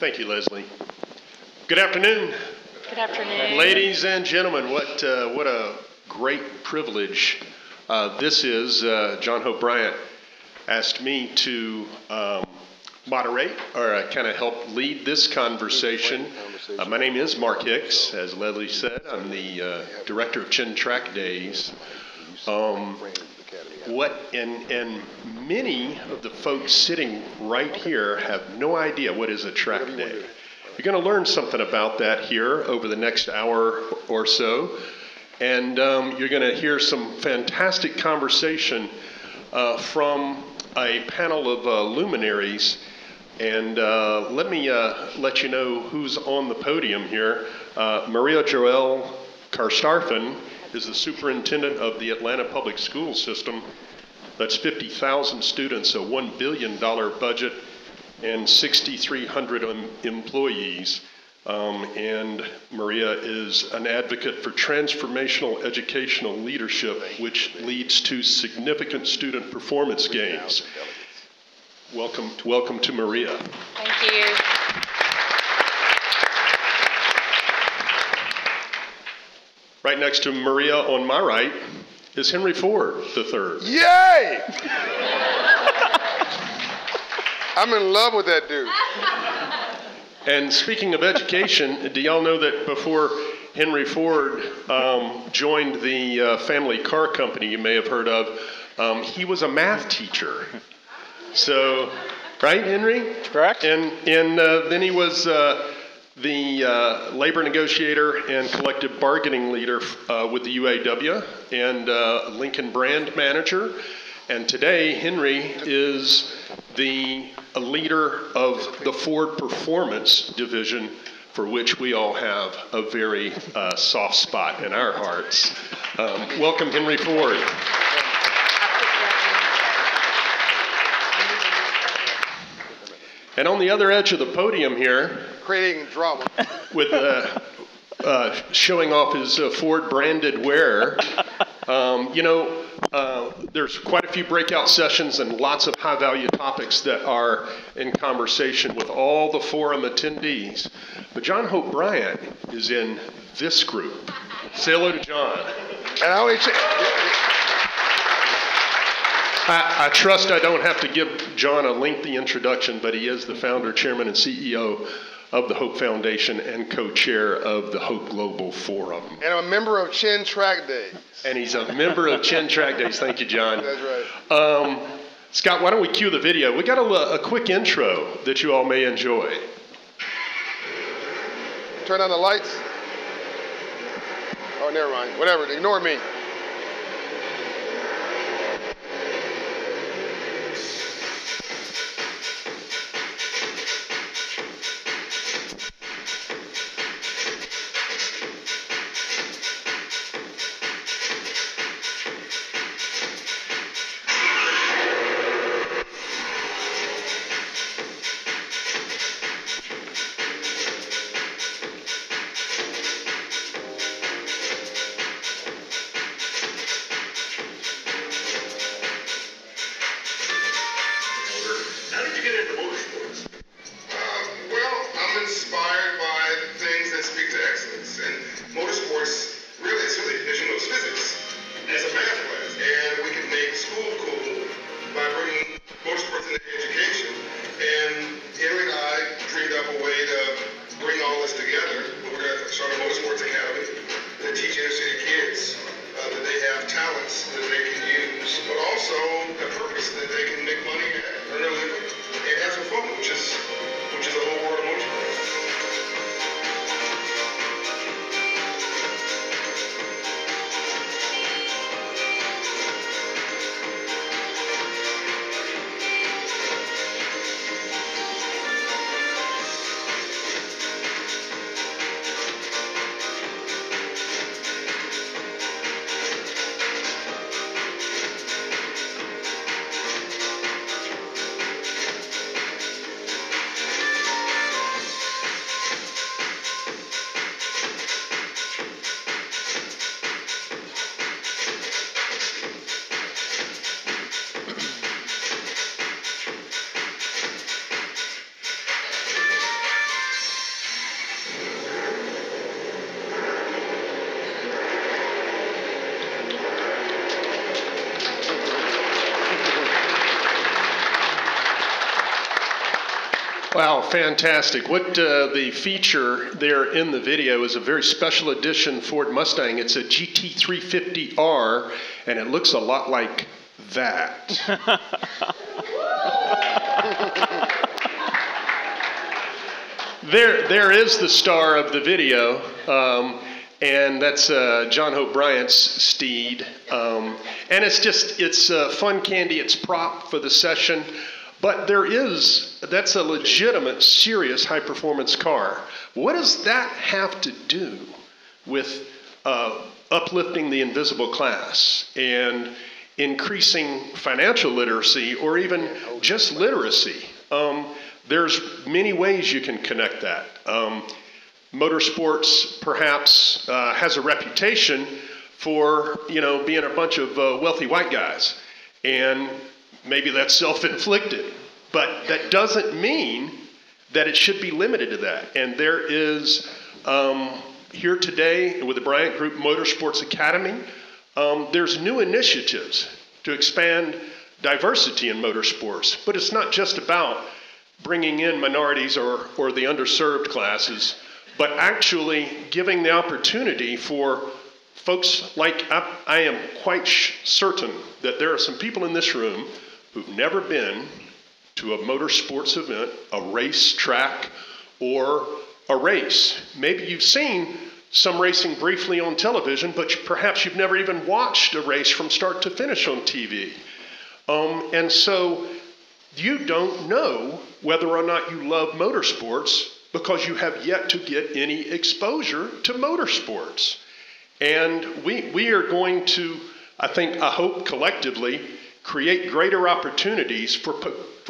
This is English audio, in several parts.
Thank you, Leslie. Good afternoon. Good afternoon. Ladies and gentlemen, what a great privilege this is. John Hope Bryant asked me to moderate or kind of help lead this conversation. My name is Mark Hicks, as Leslie said. I'm the director of Chin Track Days. And many of the folks sitting right here have no idea what is a track day. You're going to learn something about that here over the next hour or so. And you're going to hear some fantastic conversation from a panel of luminaries. And let me let you know who's on the podium here. Maria Joelle Karstafen is the superintendent of the Atlanta Public School System. That's 50,000 students, a $1 billion budget, and 6,300 employees. And Maria is an advocate for transformational educational leadership, which leads to significant student performance gains. Welcome to Maria. Thank you. Right next to Maria on my right is Henry Ford III. Yay! I'm in love with that dude. And speaking of education, do y'all know that before Henry Ford joined the family car company you may have heard of, he was a math teacher. So, right, Henry? Correct. And then he was the labor negotiator and collective bargaining leader with the UAW and Lincoln brand manager. And today, Henry is the leader of the Ford Performance Division, for which we all have a very soft spot in our hearts. Welcome, Henry Ford. And on the other edge of the podium here, creating drama, with showing off his Ford branded wear. There's quite a few breakout sessions and lots of high value topics that are in conversation with all the forum attendees. But John Hope Bryant is in this group. Say hello to John. And I trust I don't have to give John a lengthy introduction, but he is the founder, chairman, and CEO of the Hope Foundation and co-chair of the Hope Global Forum. And I'm a member of Chin Track Days. And he's a member of Chin Track Days. Thank you, John. That's right. Scott, why don't we cue the video? We got a quick intro that you all may enjoy. Turn on the lights. Oh, never mind. Whatever. Ignore me. fantastic. What the feature there in the video is a very special edition Ford Mustang. It's a GT350R, and it looks a lot like that. There is the star of the video, and that's John Hope Bryant's steed. And it's fun candy. It's prop for the session. But that's a legitimate, serious high-performance car. What does that have to do with uplifting the invisible class and increasing financial literacy or even just literacy? There's many ways you can connect that. Motorsports perhaps has a reputation for being a bunch of wealthy white guys, and maybe that's self-inflicted, but that doesn't mean that it should be limited to that. And there is, here today with the Bryant Group Motorsports Academy, there's new initiatives to expand diversity in motorsports. But it's not just about bringing in minorities or the underserved classes, but actually giving the opportunity for folks like, I am quite certain that there are some people in this room who've never been to a motorsports event, a race track, or a race. Maybe you've seen some racing briefly on television, but perhaps you've never even watched a race from start to finish on TV. And so you don't know whether or not you love motorsports because you have yet to get any exposure to motorsports. And we are going to, I hope collectively, create greater opportunities for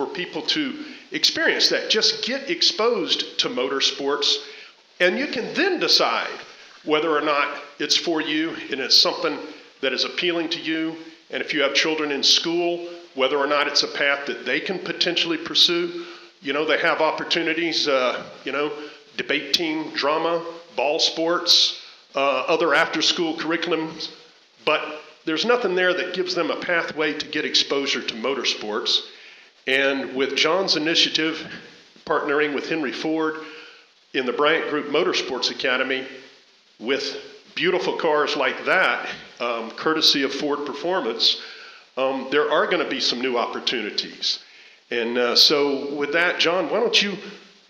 people to experience that. Just get exposed to motorsports, and you can then decide whether or not it's for you and it's something that is appealing to you. And if you have children in school, whether or not it's a path that they can potentially pursue. They have opportunities, debate team, drama, ball sports, other after-school curriculums, but there's nothing there that gives them a pathway to get exposure to motorsports. And with John's initiative, partnering with Henry Ford in the Bryant Group Motorsports Academy, with beautiful cars like that, courtesy of Ford Performance, there are going to be some new opportunities. And so with that, John, why don't you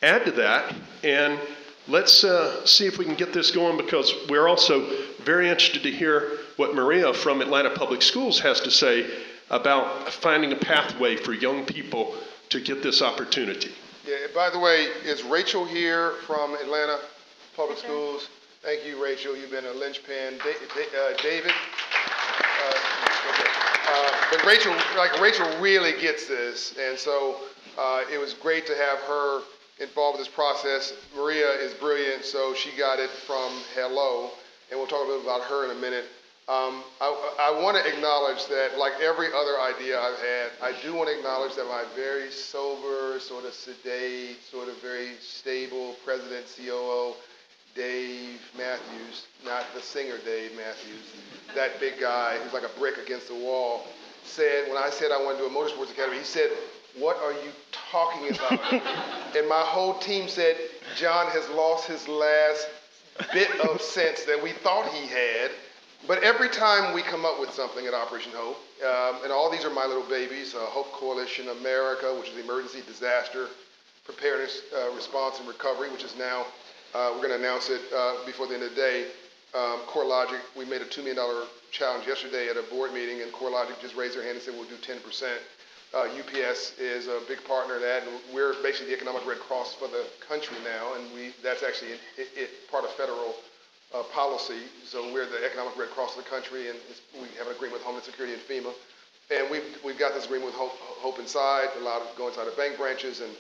add to that, and let's see if we can get this going, because we're also very interested to hear what Maria from Atlanta Public Schools has to say about finding a pathway for young people to get this opportunity. Yeah, by the way, is Rachel here from Atlanta Public Schools? Thank you, Rachel. You've been a linchpin. David? But Rachel really gets this, and so it was great to have her involved with this process. Maria is brilliant, so she got it from Hello, and we'll talk a little about her in a minute. I want to acknowledge that, like every other idea I've had, I do want to acknowledge that my very sober, sort of sedate, sort of very stable president, COO, Dave Matthews, not the singer Dave Matthews, that big guy who's like a brick against the wall, said, when I said I want to do a motorsports academy, he said, "What are you talking about?" And my whole team said, "John has lost his last bit of sense that we thought he had." But every time we come up with something at Operation Hope, and all these are my little babies, Hope Coalition America, which is the Emergency Disaster Preparedness, Response, and Recovery, which is now, we're going to announce it before the end of the day. CoreLogic, we made a $2 million challenge yesterday at a board meeting, and CoreLogic just raised their hand and said we'll do 10%. UPS is a big partner in that, and we're basically the Economic Red Cross for the country now, and that's actually part of federal policy. So we're the Economic Red Cross of the country, and we have an agreement with Homeland Security and FEMA. And we've got this agreement with Hope Inside, allowed it to go inside of bank branches, and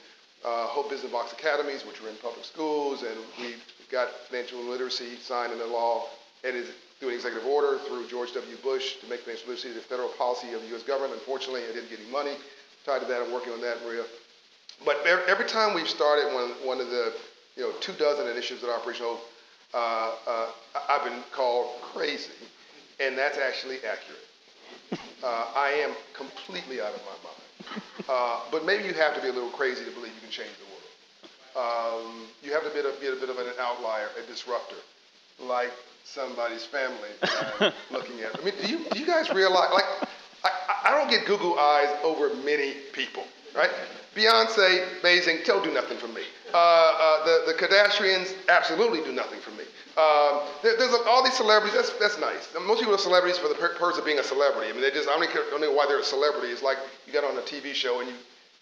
Hope Business Box Academies, which are in public schools, and we've got financial literacy signed into law, and is through an executive order through George W. Bush to make financial literacy the federal policy of the U.S. government. Unfortunately, I didn't get any money tied to that. I'm working on that, Maria. But every time we've started one of the 24 initiatives at Operation Hope, I've been called crazy, and that's actually accurate. I am completely out of my mind. But maybe you have to be a little crazy to believe you can change the world. you have to be a bit of an outlier, a disruptor, like somebody's family that I'm looking at. I mean, do you guys realize, like, I don't get Google eyes over many people, right? Beyonce, amazing, don't do nothing for me. The Kardashians absolutely do nothing for me. There's all these celebrities, that's nice. Most people are celebrities for the purpose of being a celebrity. I mean, I don't know why they're a celebrity. It's like you got on a TV show and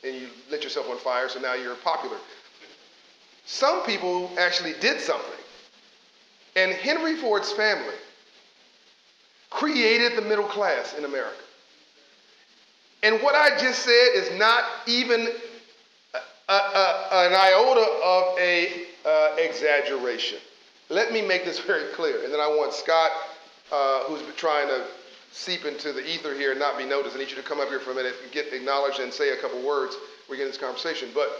you lit yourself on fire, so now you're popular. Some people actually did something. And Henry Ford's family created the middle class in America. And what I just said is not even an iota of a exaggeration. Let me make this very clear. And then I want Scott, who's been trying to seep into the ether here and not be noticed. I need you to come up here for a minute and get acknowledged and say a couple words. We get in this conversation. But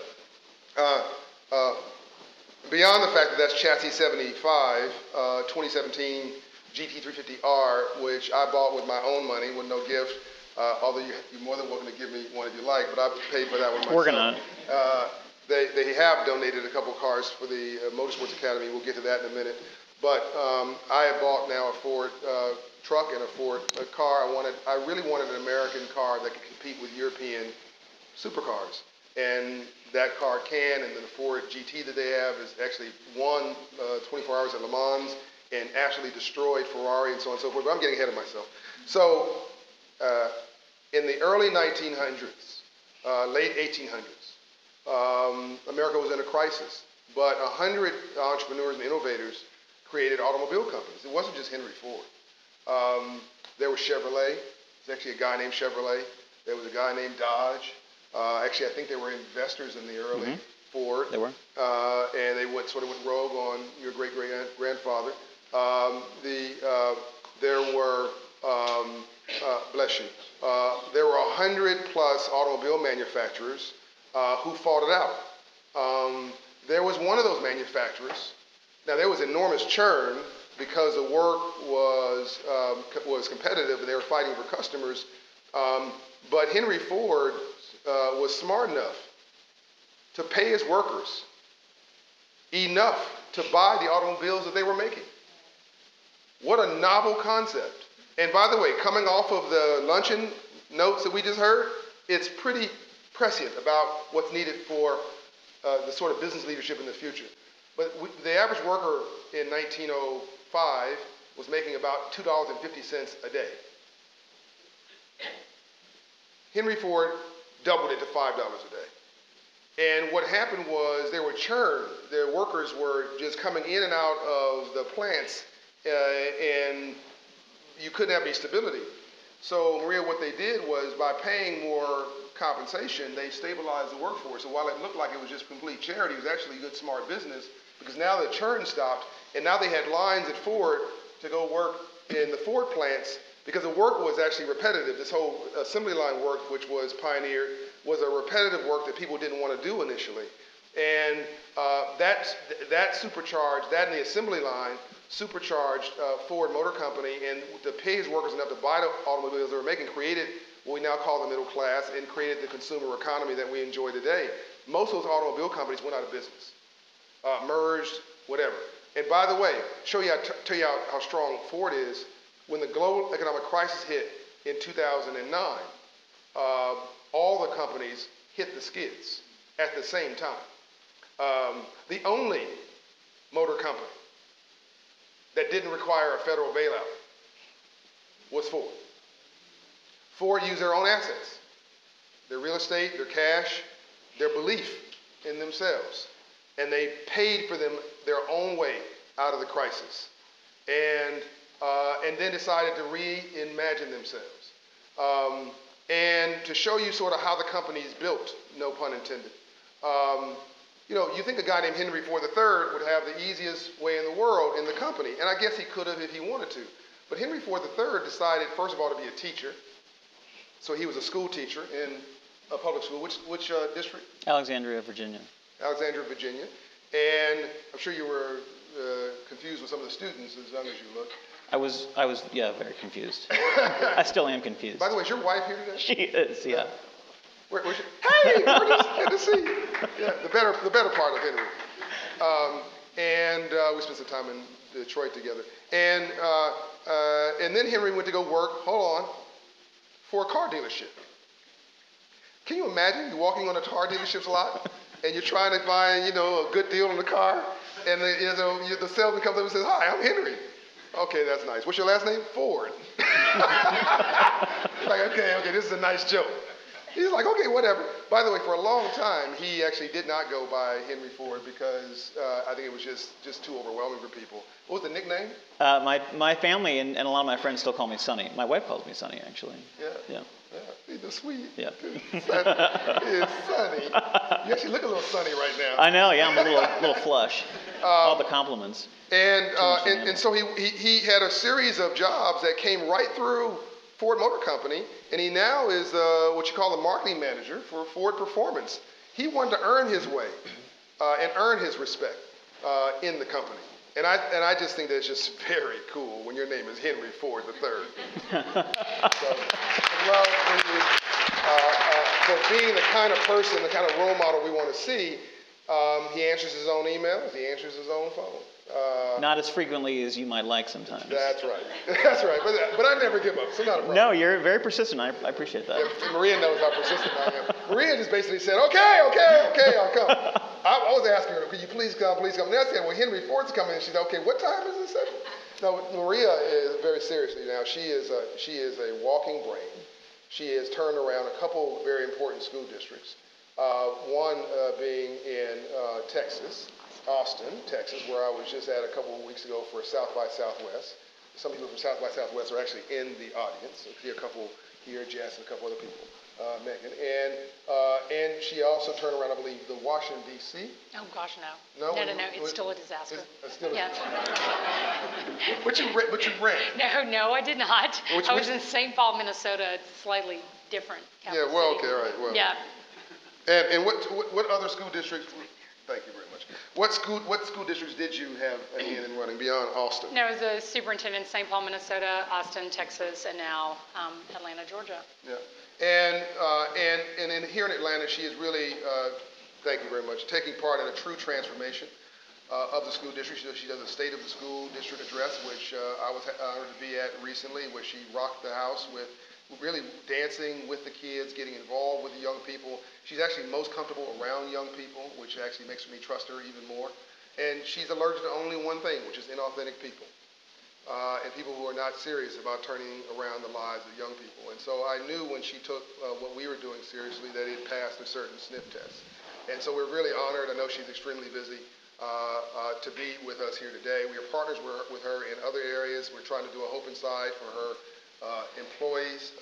beyond the fact that that's chassis 75, 2017 GT350R, which I bought with my own money with no gift. Although you're more than welcome to give me one if you like, but I paid for that one myself. Working on it. They have donated a couple cars for the Motorsports Academy. We'll get to that in a minute. But I have bought now a Ford truck and a Ford car. I really wanted an American car that could compete with European supercars. And that car can, and the Ford GT that they have is actually won 24 hours at Le Mans and absolutely destroyed Ferrari and so on and so forth. But I'm getting ahead of myself. So in the early 1900s, late 1800s, America was in a crisis. But 100 entrepreneurs and innovators created automobile companies. It wasn't just Henry Ford. There was Chevrolet. There's actually a guy named Chevrolet. There was a guy named Dodge. Actually, I think they were investors in the early Ford. They were. And they sort of went rogue on your great-great-grandfather. There were, bless you, there were 100 plus automobile manufacturers who fought it out. There was one of those manufacturers. Now, there was enormous churn because the work was competitive and they were fighting for customers. But Henry Ford was smart enough to pay his workers enough to buy the automobiles that they were making. What a novel concept. And by the way, coming off of the luncheon notes that we just heard, it's pretty prescient about what's needed for the sort of business leadership in the future. But the average worker in 1905 was making about $2.50 a day. Henry Ford doubled it to $5 a day. And what happened was there were churn. Their workers were just coming in and out of the plants, and you couldn't have any stability. So, Maria, what they did was by paying more compensation, they stabilized the workforce. So while it looked like it was just complete charity, it was actually good, smart business, because now the churn stopped, and now they had lines at Ford to go work in the Ford plants, because the work was actually repetitive. This whole assembly line work, which was pioneered, was a repetitive work that people didn't want to do initially. And that supercharged, that and the assembly line, supercharged Ford Motor Company, and to pay his workers enough to buy the automobiles they were making, created what we now call the middle class, and created the consumer economy that we enjoy today. Most of those automobile companies went out of business, merged, whatever. And by the way, tell you how strong Ford is. When the global economic crisis hit in 2009, all the companies hit the skids at the same time. The only motor company that didn't require a federal bailout was Ford. Ford used their own assets, their real estate, their cash, their belief in themselves, and they paid for them their own way out of the crisis, and then decided to reimagine themselves. And to show you sort of how the company's built, no pun intended. You think a guy named Henry Ford III would have the easiest way in the world in the company, and I guess he could have if he wanted to. But Henry Ford III decided, first of all, to be a teacher. So he was a school teacher in a public school. Which district? Alexandria, Virginia. Alexandria, Virginia. And I'm sure you were confused with some of the students as young as you look. I was, very confused. I still am confused. By the way, is your wife here today? She is, yeah. Hey, Curtis, good to see you. Yeah, the better part of Henry. We spent some time in Detroit together. And then Henry went to go work, hold on, for a car dealership. Can you imagine you walking on a car dealership's lot and you're trying to find, a good deal on the car, and the salesman comes up and says, "Hi, I'm Henry." Okay, that's nice. What's your last name? Ford. Like, okay, this is a nice joke. He's like, okay, whatever. By the way, for a long time, he actually did not go by Henry Ford because I think it was just too overwhelming for people. What was the nickname? My family and a lot of my friends still call me Sonny. My wife calls me Sonny, actually. Yeah. He's the sweet. Yeah. It's Sonny. You actually look a little sunny right now. I know, yeah, I'm a little flush. All the compliments. And so he had a series of jobs that came right through Ford Motor Company, and he now is what you call a marketing manager for Ford Performance. He wanted to earn his way and earn his respect in the company. And I just think that's just very cool when your name is Henry Ford III. For being the kind of person, the kind of role model we want to see, he answers his own emails, he answers his own phone. Not as frequently as you might like sometimes. That's right. That's right. But I never give up, so not a problem. No, you're very persistent. I appreciate that. Yeah, Maria knows how persistent I am. Maria just basically said, okay, I'll come. I was asking her, could you please come? And I said, well, Henry Ford's coming. And she said, okay, what time is it? No, Maria is very seriously now. She is a walking brain. She has turned around a couple very important school districts. One being in Texas. Austin, Texas, where I was just at a couple of weeks ago for South by Southwest. Some people from South by Southwest are actually in the audience. So here, a couple here, Jess and a couple other people, Megan. And she also turned around, I believe, the Washington, D.C. Oh, gosh, no. No, it's still a disaster. It's still yeah. But you ran. No, I did not. I was in St. Paul, Minnesota, slightly different capital Yeah, well, city. okay, all right. Well. Yeah. And what other school districts? Thank you very much. What school districts did you have a hand in running beyond Austin? No, I was a superintendent in St. Paul, Minnesota, Austin, Texas, and now Atlanta, Georgia. Yeah, and here in Atlanta, she is really, thank you very much, taking part in a true transformation of the school district. She does a State of the School District address, which I was honored to be at recently, where she rocked the house with really dancing with the kids, getting involved with the young people. She's actually most comfortable around young people, which actually makes me trust her even more. And she's allergic to only one thing, which is inauthentic people. And people who are not serious about turning around the lives of young people. And so I knew when she took what we were doing seriously that it passed a certain sniff test. And so we're really honored. I know she's extremely busy to be with us here today. We are partners with her in other areas. We're trying to do a Hope Inside for her employees,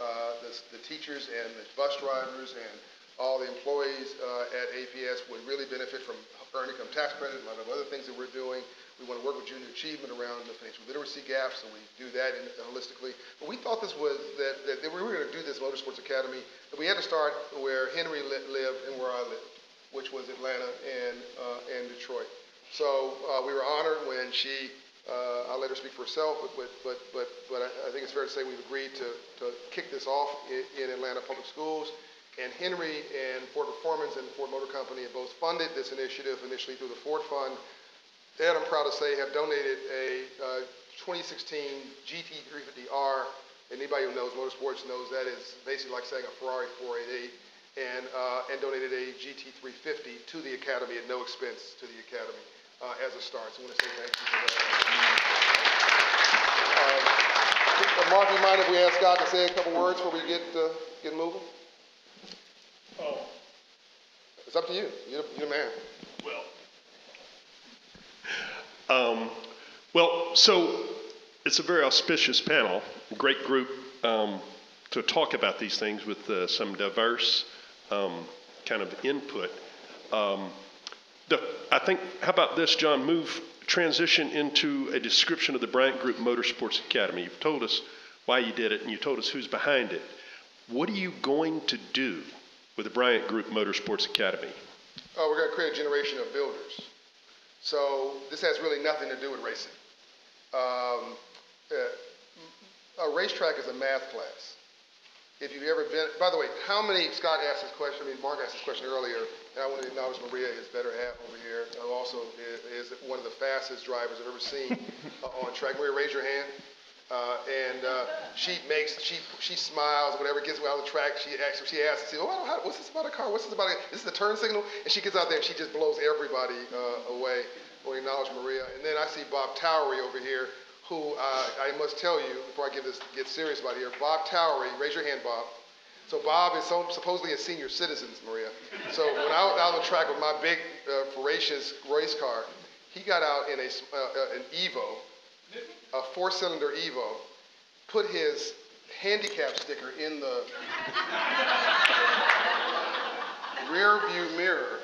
the teachers and the bus drivers and all the employees at APS would really benefit from earned income tax credit and a lot of other things that we're doing. We want to work with junior achievement around the financial literacy gap, so we do that holistically. But we thought this was that we were going to do this Motorsports Academy, that we had to start where Henry lived and where I lived, which was Atlanta and Detroit. So we were honored when she. I'll let her speak for herself, but I think it's fair to say we've agreed to kick this off in Atlanta Public Schools. And Henry and Ford Performance and Ford Motor Company have both funded this initiative initially through the Ford Fund. And I'm proud to say have donated a 2016 GT350R. Anybody who knows motorsports knows that is basically like saying a Ferrari 488. And donated a GT350 to the Academy at no expense to the Academy. As a start. So I want to say thank you for that. Mark, you mind if we ask Scott to say a couple words before we get moving? Oh. It's up to you. You're the man. So it's a very auspicious panel, a great group to talk about these things with some diverse kind of input. I think, how about this, John, transition into a description of the Bryant Group Motorsports Academy. You've told us why you did it, and you told us who's behind it. What are you going to do with the Bryant Group Motorsports Academy? We're going to create a generation of builders. So this has really nothing to do with racing. A racetrack is a math class. if you've ever been, by the way, how many, Scott asked this question, Mark asked this question earlier, and I want to acknowledge Maria, his better half over here, who also is one of the fastest drivers I've ever seen on track. Maria, raise your hand. She smiles, whatever, gets out of the track, she asks, what's this about a car? What's this about? This is the turn signal? And she gets out there and she just blows everybody away. I want to acknowledge Maria. And then I see Bob Towery over here, who I must tell you, before I get serious about here, Bob Towery, raise your hand, Bob. So Bob is supposedly a senior citizen, Maria. So when I was out on the track with my big, voracious race car, he got out in an Evo, a 4-cylinder Evo, put his handicap sticker in the rear view mirror,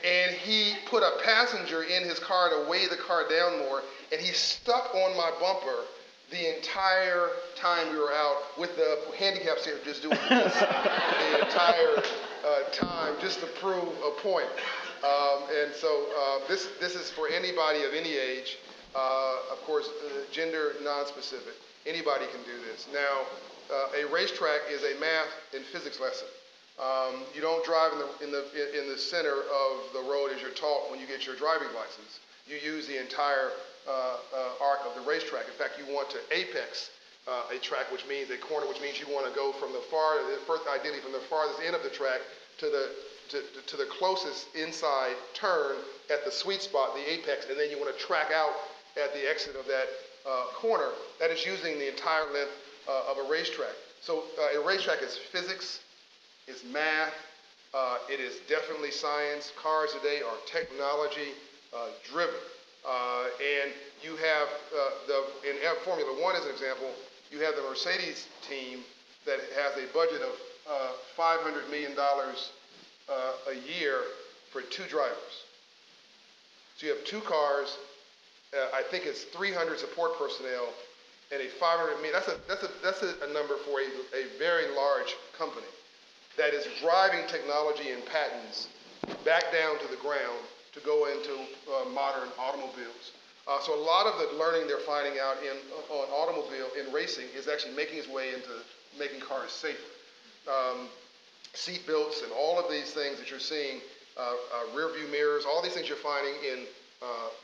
and he put a passenger in his car to weigh the car down more, and he stuck on my bumper the entire time we were out with the handicap sticker just doing this the entire time just to prove a point. And so this is for anybody of any age, of course, gender non-specific. Anybody can do this. Now, a racetrack is a math and physics lesson. You don't drive in the center of the road as you're taught when you get your driving license. You use the entire arc of the racetrack. In fact, you want to apex a track, which means a corner, which means you want to go from ideally from the farthest end of the track to the closest inside turn at the sweet spot, the apex, and then you want to track out at the exit of that corner. That is using the entire length of a racetrack. So a racetrack is physics, is math, it is definitely science. Cars today are technology driven. And you have, in Formula One as an example, you have the Mercedes team that has a budget of $500 million a year for 2 drivers. So you have 2 cars, I think it's 300 support personnel, and a $500 million. That's a number for a very large company that is driving technology and patents back down to the ground to go into modern automobiles. So a lot of the learning they're finding out on automobile in racing is actually making its way into making cars safer. Seat belts and all of these things that you're seeing, rear view mirrors, all these things you're finding in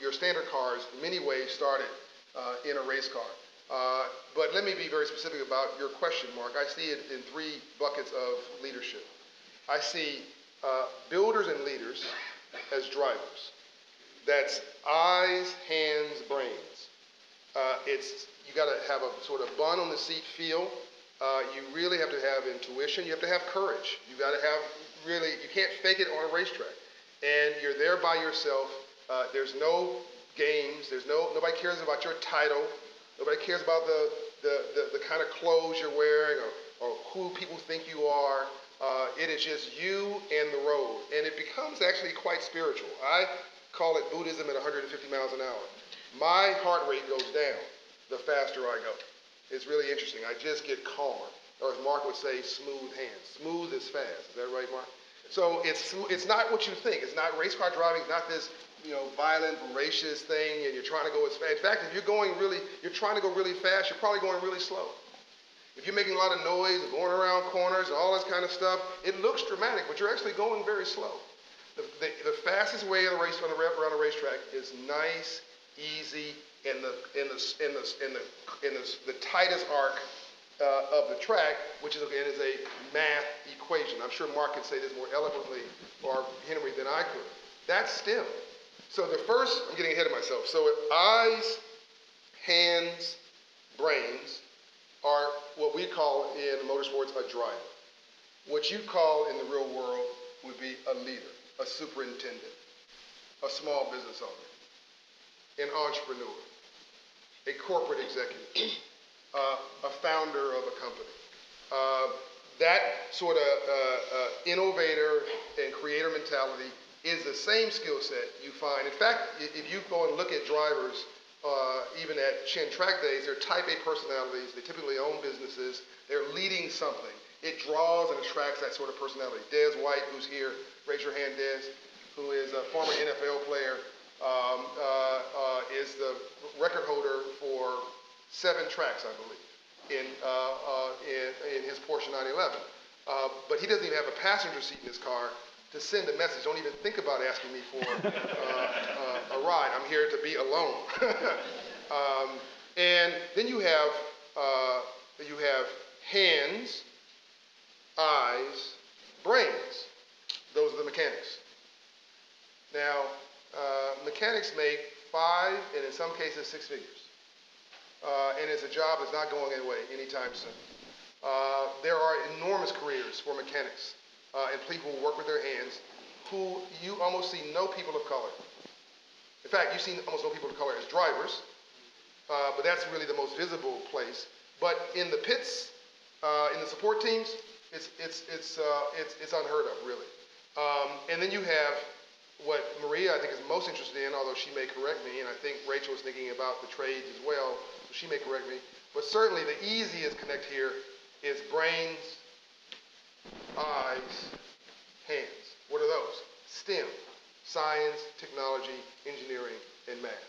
your standard cars in many ways started in a race car. But let me be very specific about your question, Mark. I see it in 3 buckets of leadership. I see builders and leaders as drivers. That's eyes, hands, brains. You got to have a sort of bun on the seat feel. You really have to have intuition. You have to have courage. You got to have you can't fake it on a racetrack. And you're there by yourself. There's no games. Nobody cares about your title. Nobody cares about the kind of clothes you're wearing or who people think you are. It is just you and the road. And it becomes actually quite spiritual. I call it Buddhism at 150 miles an hour. My heart rate goes down the faster I go. It's really interesting. I just get calmer. Or as Mark would say, smooth hands. Smooth is fast. Is that right, Mark? So it's not what you think. It's not race car driving. It's not this violent, voracious thing, and you're trying to go as fast. In fact, if you're trying to go really fast, you're probably going really slow. If you're making a lot of noise, going around corners, and all this kind of stuff, it looks dramatic, but you're actually going very slow. The fastest way around a racetrack is nice, easy, in the tightest arc of the track, which is a math equation. I'm sure Mark can say this more eloquently, or Henry, than I could. That's STEM. So I'm getting ahead of myself. So eyes, hands, brains are what we call in motorsports a driver. What you call in the real world would be a leader, a superintendent, a small business owner, an entrepreneur, a corporate executive, a founder of a company. That sort of innovator and creator mentality is the same skill set you find. In fact, if you go and look at drivers, even at Chin Track Days, they're type A personalities. They typically own businesses. They're leading something. It draws and attracts that sort of personality. Des White, who's here, raise your hand, Des, who is a former NFL player, is the record holder for 7 tracks, I believe. in his Porsche 911. But he doesn't even have a passenger seat in his car to send a message. Don't even think about asking me for a ride. I'm here to be alone. And then you have hands, eyes, brains. Those are the mechanics. Now, mechanics make 5 and in some cases 6 figures. And it's a job that's not going away anytime soon. There are enormous careers for mechanics and people who work with their hands who you almost see no people of color. In fact, you see almost no people of color as drivers, but that's really the most visible place. But in the pits, in the support teams, it's unheard of, really. And then you have what Maria, I think, is most interested in, although she may correct me, and I think Rachel is thinking about the trades as well, so she may correct me. But certainly the easiest connect here is brains, eyes, hands. What are those? STEM, science, technology, engineering, and math.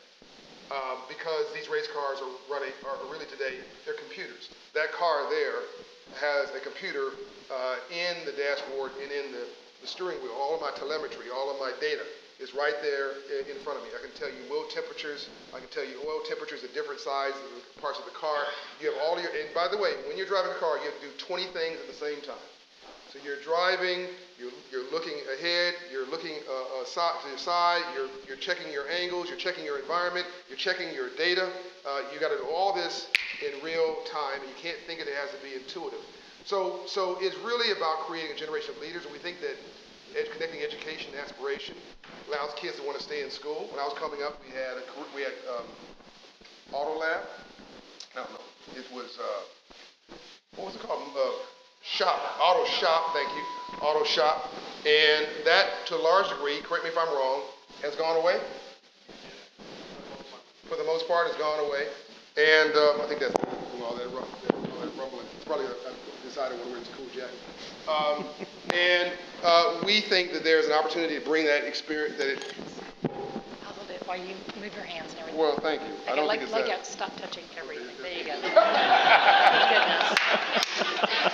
Because these race cars are really today, they're computers. That car there has a computer in the dashboard and in the steering wheel. All of my telemetry, all of my data is right there in front of me. I can tell you wheel temperatures. I can tell you oil temperatures at different sizes and parts of the car. You have all your, and by the way, when you're driving a car, you have to do 20 things at the same time. So you're driving, you're looking ahead, you're looking to your side, you're checking your angles, you're checking your environment, you're checking your data. You got to do all this in real time, and you can't think it has to be intuitive. So it's really about creating a generation of leaders, and we think that connecting education and aspiration allows kids to want to stay in school. When I was coming up, we had Auto Lab. I don't know. It was what was it called? Auto Shop. Thank you, Auto Shop. And that, to a large degree, correct me if I'm wrong, has gone away. For the most part, has gone away. And I think that's all that rumbling. It's probably decided whether it's cool jacket. And we think that there's an opportunity to bring that experience. I'll hold it while you move your hands and everything. Well, thank you. Okay, I don't think it's that. Stop touching everything. There you go. Goodness.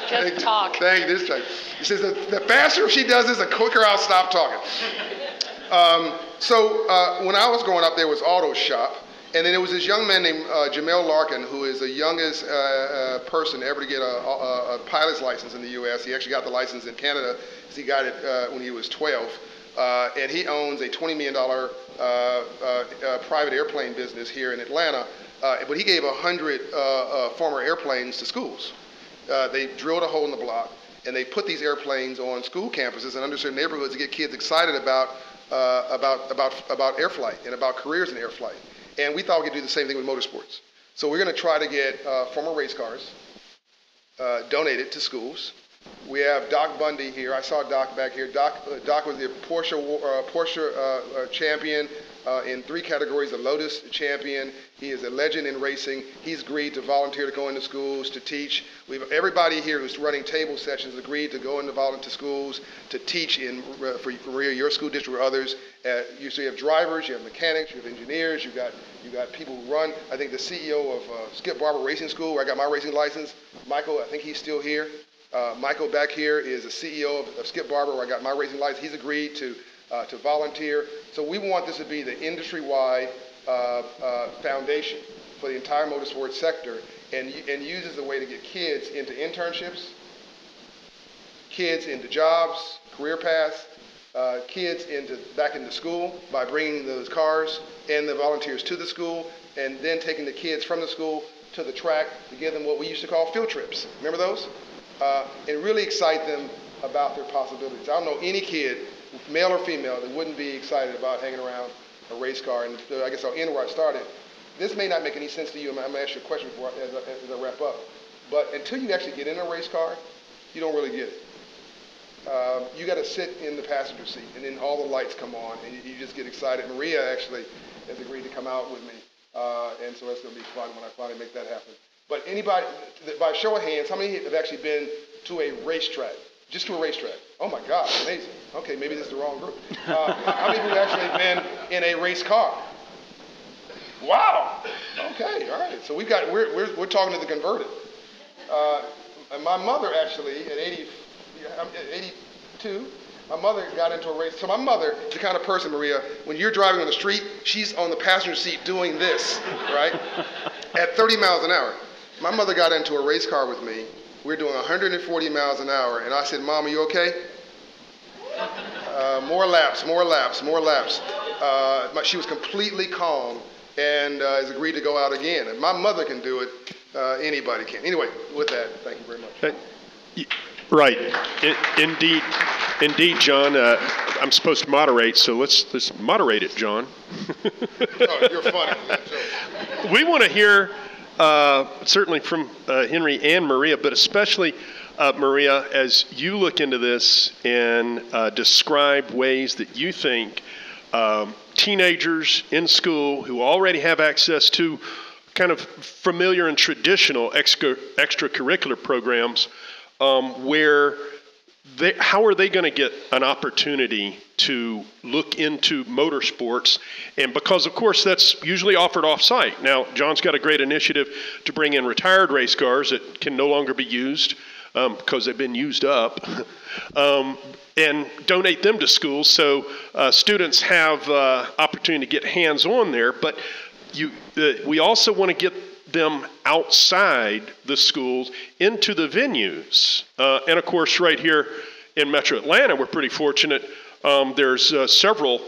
Just talk. Thank you. This time. She says the faster she does this, the quicker I'll stop talking. So when I was growing up, there was Auto Shop. And then there was this young man named Jamel Larkin, who is the youngest person ever to get a pilot's license in the U.S. He actually got the license in Canada because he got it when he was 12. And he owns a $20 million private airplane business here in Atlanta. But he gave 100 former airplanes to schools. They drilled a hole in the block, and they put these airplanes on school campuses in underserved neighborhoods to get kids excited about air flight and about careers in air flight. And we thought we could do the same thing with motorsports. So we're going to try to get former race cars donated to schools. We have Doc Bundy here. I saw Doc back here. Doc was the Porsche champion in 3 categories, a Lotus champion. He is a legend in racing. He's agreed to volunteer to go into schools to teach. Everybody here who's running table sessions agreed to go into volunteer schools to teach for Maria, your school district or others. So you have drivers, you have mechanics, you have engineers, you got people who run. I think the CEO of Skip Barber Racing School, where I got my racing license, Michael, I think he's still here. Michael back here is the CEO of Skip Barber, where I got my racing license. He's agreed to volunteer. So we want this to be the industry-wide foundation for the entire motorsports sector, and use as a way to get kids into internships, kids into jobs, career paths, kids back into school by bringing those cars and the volunteers to the school, and then taking the kids from the school to the track to give them what we used to call field trips. Remember those? And really excite them about their possibilities. I don't know any kid, male or female, that wouldn't be excited about hanging around a race car. And I guess I'll end where I started. This may not make any sense to you. I'm going to ask you a question as I wrap up. But until you actually get in a race car, you don't really get it. You got to sit in the passenger seat, and then all the lights come on, and you just get excited. Maria actually has agreed to come out with me, and so it's going to be fun when I finally make that happen. But anybody, by show of hands, how many have actually been to a racetrack? Just to a racetrack? Oh my God, amazing. Okay, maybe this is the wrong group. How many of you have actually been in a race car? Wow. Okay, all right. So we're talking to the converted. And my mother actually, at 82, my mother got into a race. So my mother, the kind of person, Maria, when you're driving on the street, she's on the passenger seat doing this, right? At 30 miles an hour. My mother got into a race car with me. We were doing 140 miles an hour, and I said, Mom, are you okay? More laps, more laps, more laps. She was completely calm and has agreed to go out again. If my mother can do it, anybody can. Anyway, with that, thank you very much. Right. Indeed, John. I'm supposed to moderate, so let's moderate it, John. Oh, you're funny. We want to hear certainly from Henry and Maria, but especially Maria, as you look into this and describe ways that you think teenagers in school who already have access to kind of familiar and traditional extracurricular programs, how are they going to get an opportunity to look into motorsports? And because, of course, that's usually offered off-site. Now, John's got a great initiative to bring in retired race cars that can no longer be used because they've been used up, and donate them to schools so students have opportunity to get hands-on there. But we also want to get them outside the schools into the venues. And of course, right here in Metro Atlanta, we're pretty fortunate. There's several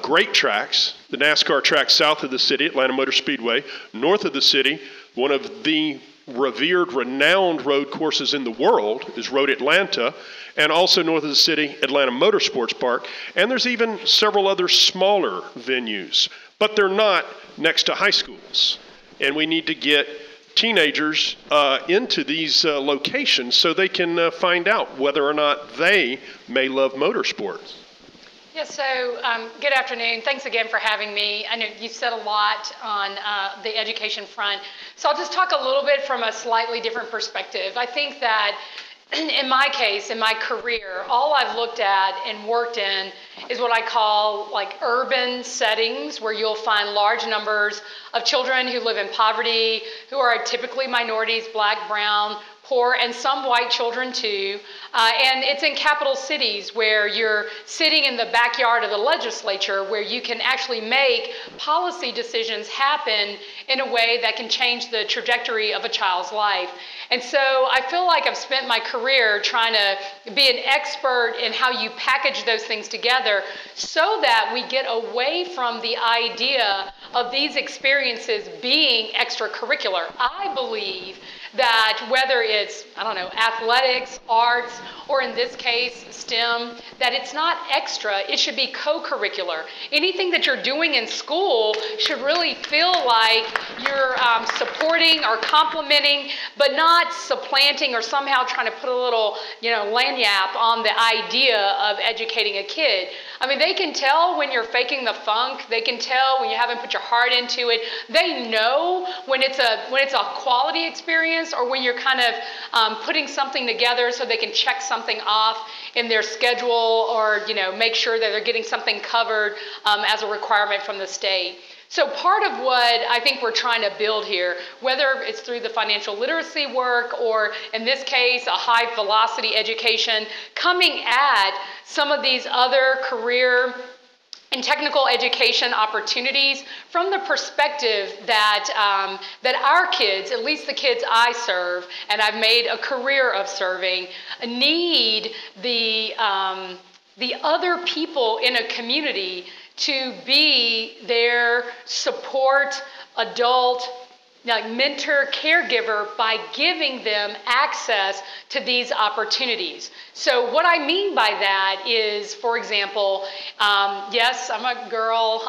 great tracks. The NASCAR track south of the city, Atlanta Motor Speedway. North of the city, one of the revered, renowned road courses in the world is Road Atlanta. And also north of the city, Atlanta Motorsports Park. And there's even several other smaller venues. But they're not next to high schools. And we need to get teenagers into these locations so they can find out whether or not they may love motorsports. Yes, so good afternoon. Thanks again for having me. I know you've said a lot on the education front. So I'll just talk a little bit from a slightly different perspective. I think that in my case, in my career, all I've looked at and worked in is what I call like urban settings where you'll find large numbers of children who live in poverty, who are typically minorities, black, brown, poor, and some white children too. And it's in capital cities where you're sitting in the backyard of the legislature where you can actually make policy decisions happen in a way that can change the trajectory of a child's life. And so I feel like I've spent my career trying to be an expert in how you package those things together so that we get away from the idea of these experiences being extracurricular. I believe that whether it's, athletics, arts, or in this case, STEM, that it's not extra, it should be co-curricular. Anything that you're doing in school should really feel like you're supporting or complementing, but not supplanting or somehow trying to put a little, lagniappe on the idea of educating a kid. I mean, they can tell when you're faking the funk. They can tell when you haven't put your heart into it. They know when it's a quality experience or when you're kind of putting something together so they can check something off in their schedule or, make sure that they're getting something covered as a requirement from the state. So part of what I think we're trying to build here, whether it's through the financial literacy work or in this case, a high velocity education, coming at some of these other career and technical education opportunities from the perspective that that our kids, at least the kids I serve, and I've made a career of serving, need the other people in a community to be their support, adult, mentor, caregiver by giving them access to these opportunities. So what I mean by that is, for example, yes, I'm a girl.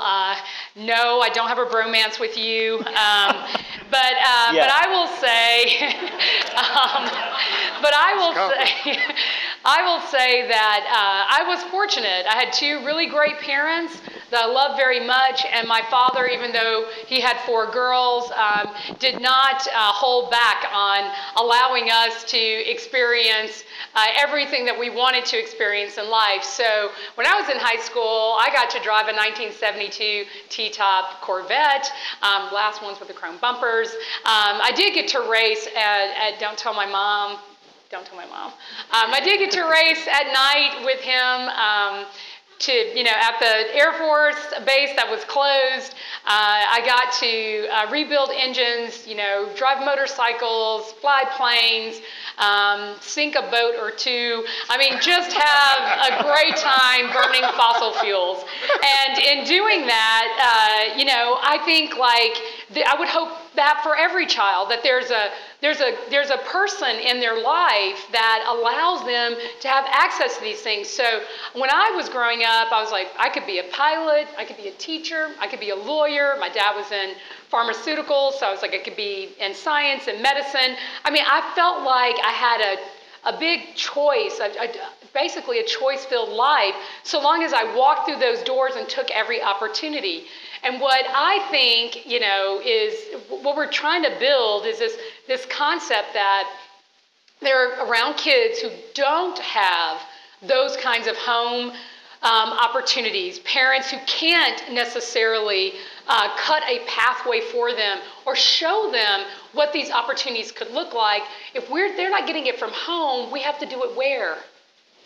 No, I don't have a bromance with you. But I will say, I will say that I was fortunate. I had two really great parents that I loved very much, and my father, even though he had 4 girls, did not hold back on allowing us to experience everything that we wanted to experience in life. So when I was in high school, I got to drive a 1972 T-top Corvette, last ones with the chrome bumpers. I did get to race at Don't Tell My Mom. Don't tell my mom. I did get to race at night with him at the Air Force base that was closed. I got to rebuild engines, drive motorcycles, fly planes, sink a boat or two. I mean, just have a great time burning fossil fuels. And in doing that, I think I would hope that for every child, that there's a person in their life that allows them to have access to these things. So when I was growing up, I was like, I could be a pilot, I could be a teacher, I could be a lawyer. My dad was in pharmaceuticals, so I was like, I could be in science and medicine. I mean, I felt like I had a big choice, basically a choice-filled life, so long as I walked through those doors and took every opportunity. And what I think, is what we're trying to build is this concept that they're around kids who don't have those kinds of home opportunities, parents who can't necessarily cut a pathway for them or show them what these opportunities could look like. If they're not getting it from home, we have to do it where?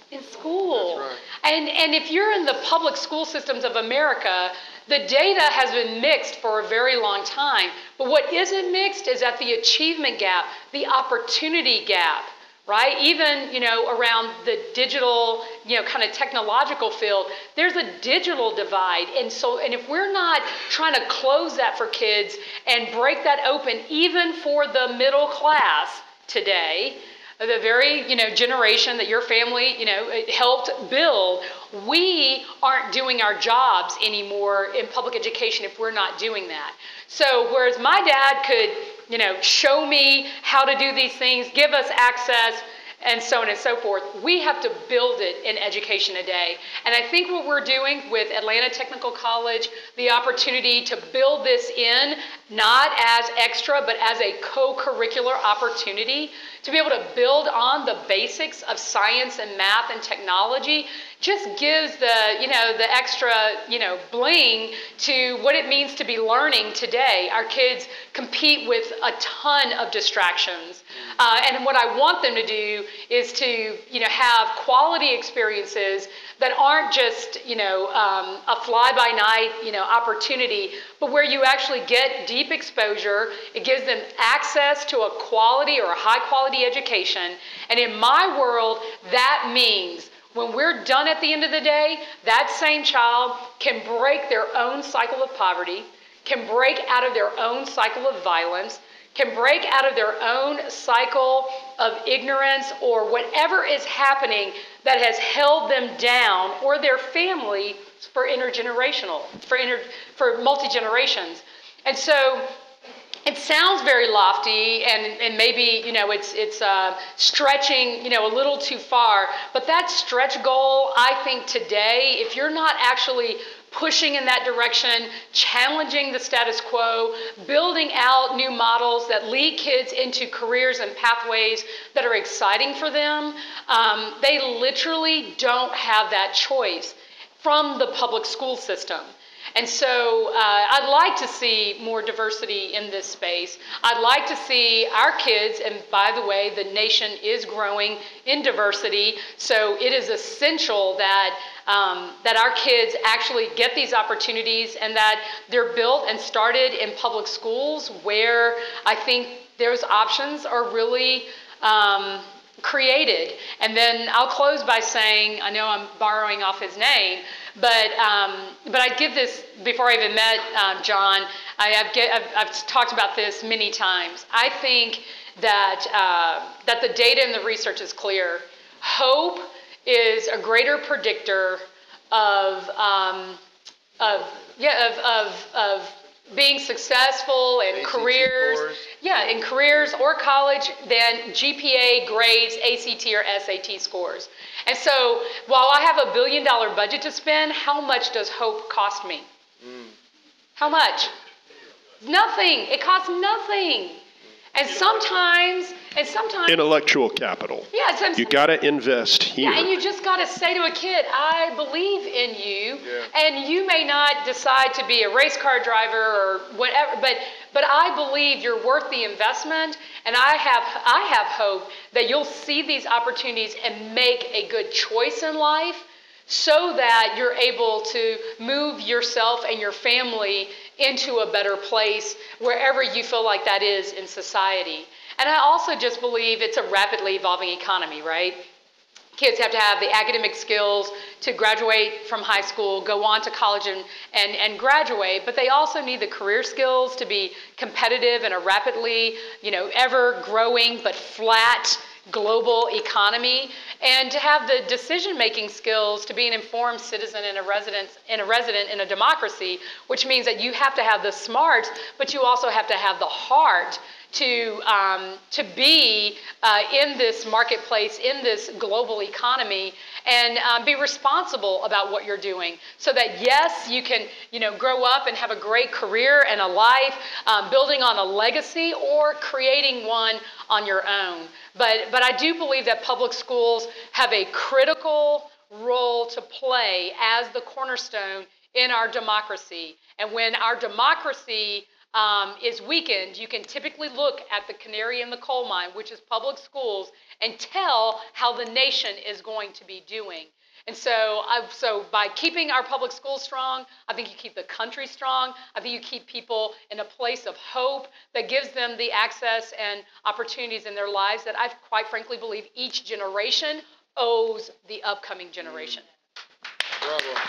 In school. That's right. And if you're in the public school systems of America, the data has been mixed for a very long time. But what isn't mixed is that the achievement gap, the opportunity gap, right? Even, around the digital, kind of technological field, there's a digital divide. And if we're not trying to close that for kids and break that open, even for the middle class today, the very, generation that your family, helped build, we aren't doing our jobs anymore in public education if we're not doing that. So whereas my dad could, show me how to do these things, give us access, and so on and so forth, we have to build it in education today. And I think what we're doing with Atlanta Technical College, the opportunity to build this in, not as extra, but as a co-curricular opportunity, to be able to build on the basics of science and math and technology, just gives the extra, bling to what it means to be learning today. Our kids compete with a ton of distractions. And what I want them to do is to, have quality experiences that aren't just, a fly-by-night, opportunity, but where you actually get deep exposure. It gives them access to a quality or a high-quality education. And in my world, that means when we're done at the end of the day, that same child can break their own cycle of poverty, can break out of their own cycle of violence, can break out of their own cycle of ignorance or whatever is happening that has held them down, or their family, for for multi-generations. And so it sounds very lofty, and maybe, it's stretching, a little too far. But that stretch goal, I think today, if you're not actually pushing in that direction, challenging the status quo, building out new models that lead kids into careers and pathways that are exciting for them, they literally don't have that choice from the public school system. And so I'd like to see more diversity in this space. I'd like to see our kids, and by the way, the nation is growing in diversity, so it is essential that our kids actually get these opportunities, and that they're built and started in public schools where I think those options are really created. And then I'll close by saying, I know I'm borrowing off his name, but I give this, before I even met John, I've talked about this many times. I think that the data and the research is clear. Hope is a greater predictor of being successful in ACT careers, scores. in careers or college, than GPA, grades, ACT or SAT scores. And so while I have $1 billion budget to spend, how much does hope cost me? How much? Nothing. It costs nothing. And sometimes Intellectual capital. yeah, sometimes, You got to invest here. yeah, and you just got to say to a kid, I believe in you, Yeah. and you may not decide to be a race car driver or whatever, but I believe you're worth the investment, and I have hope that you'll see these opportunities and make a good choice in life so that you're able to move yourself and your family into a better place wherever you feel like that is in society. And I also just believe it's a rapidly evolving economy, right? Kids have to have the academic skills to graduate from high school, go on to college and graduate, but they also need the career skills to be competitive in a rapidly, ever growing but flat global economy, and to have the decision-making skills to be an informed citizen and a resident in a democracy, which means that you have to have the smarts, but you also have to have the heart to be in this marketplace, in this global economy, and be responsible about what you're doing, so that yes, you can grow up and have a great career and a life, building on a legacy or creating one on your own. But I do believe that public schools have a critical role to play as the cornerstone in our democracy. And when our democracy is weakened, you can typically look at the canary in the coal mine, which is public schools, and tell how the nation is going to be doing. And so by keeping our public schools strong, I think you keep the country strong. I think you keep people in a place of hope that gives them the access and opportunities in their lives that I quite frankly believe each generation owes the upcoming generation. Bravo.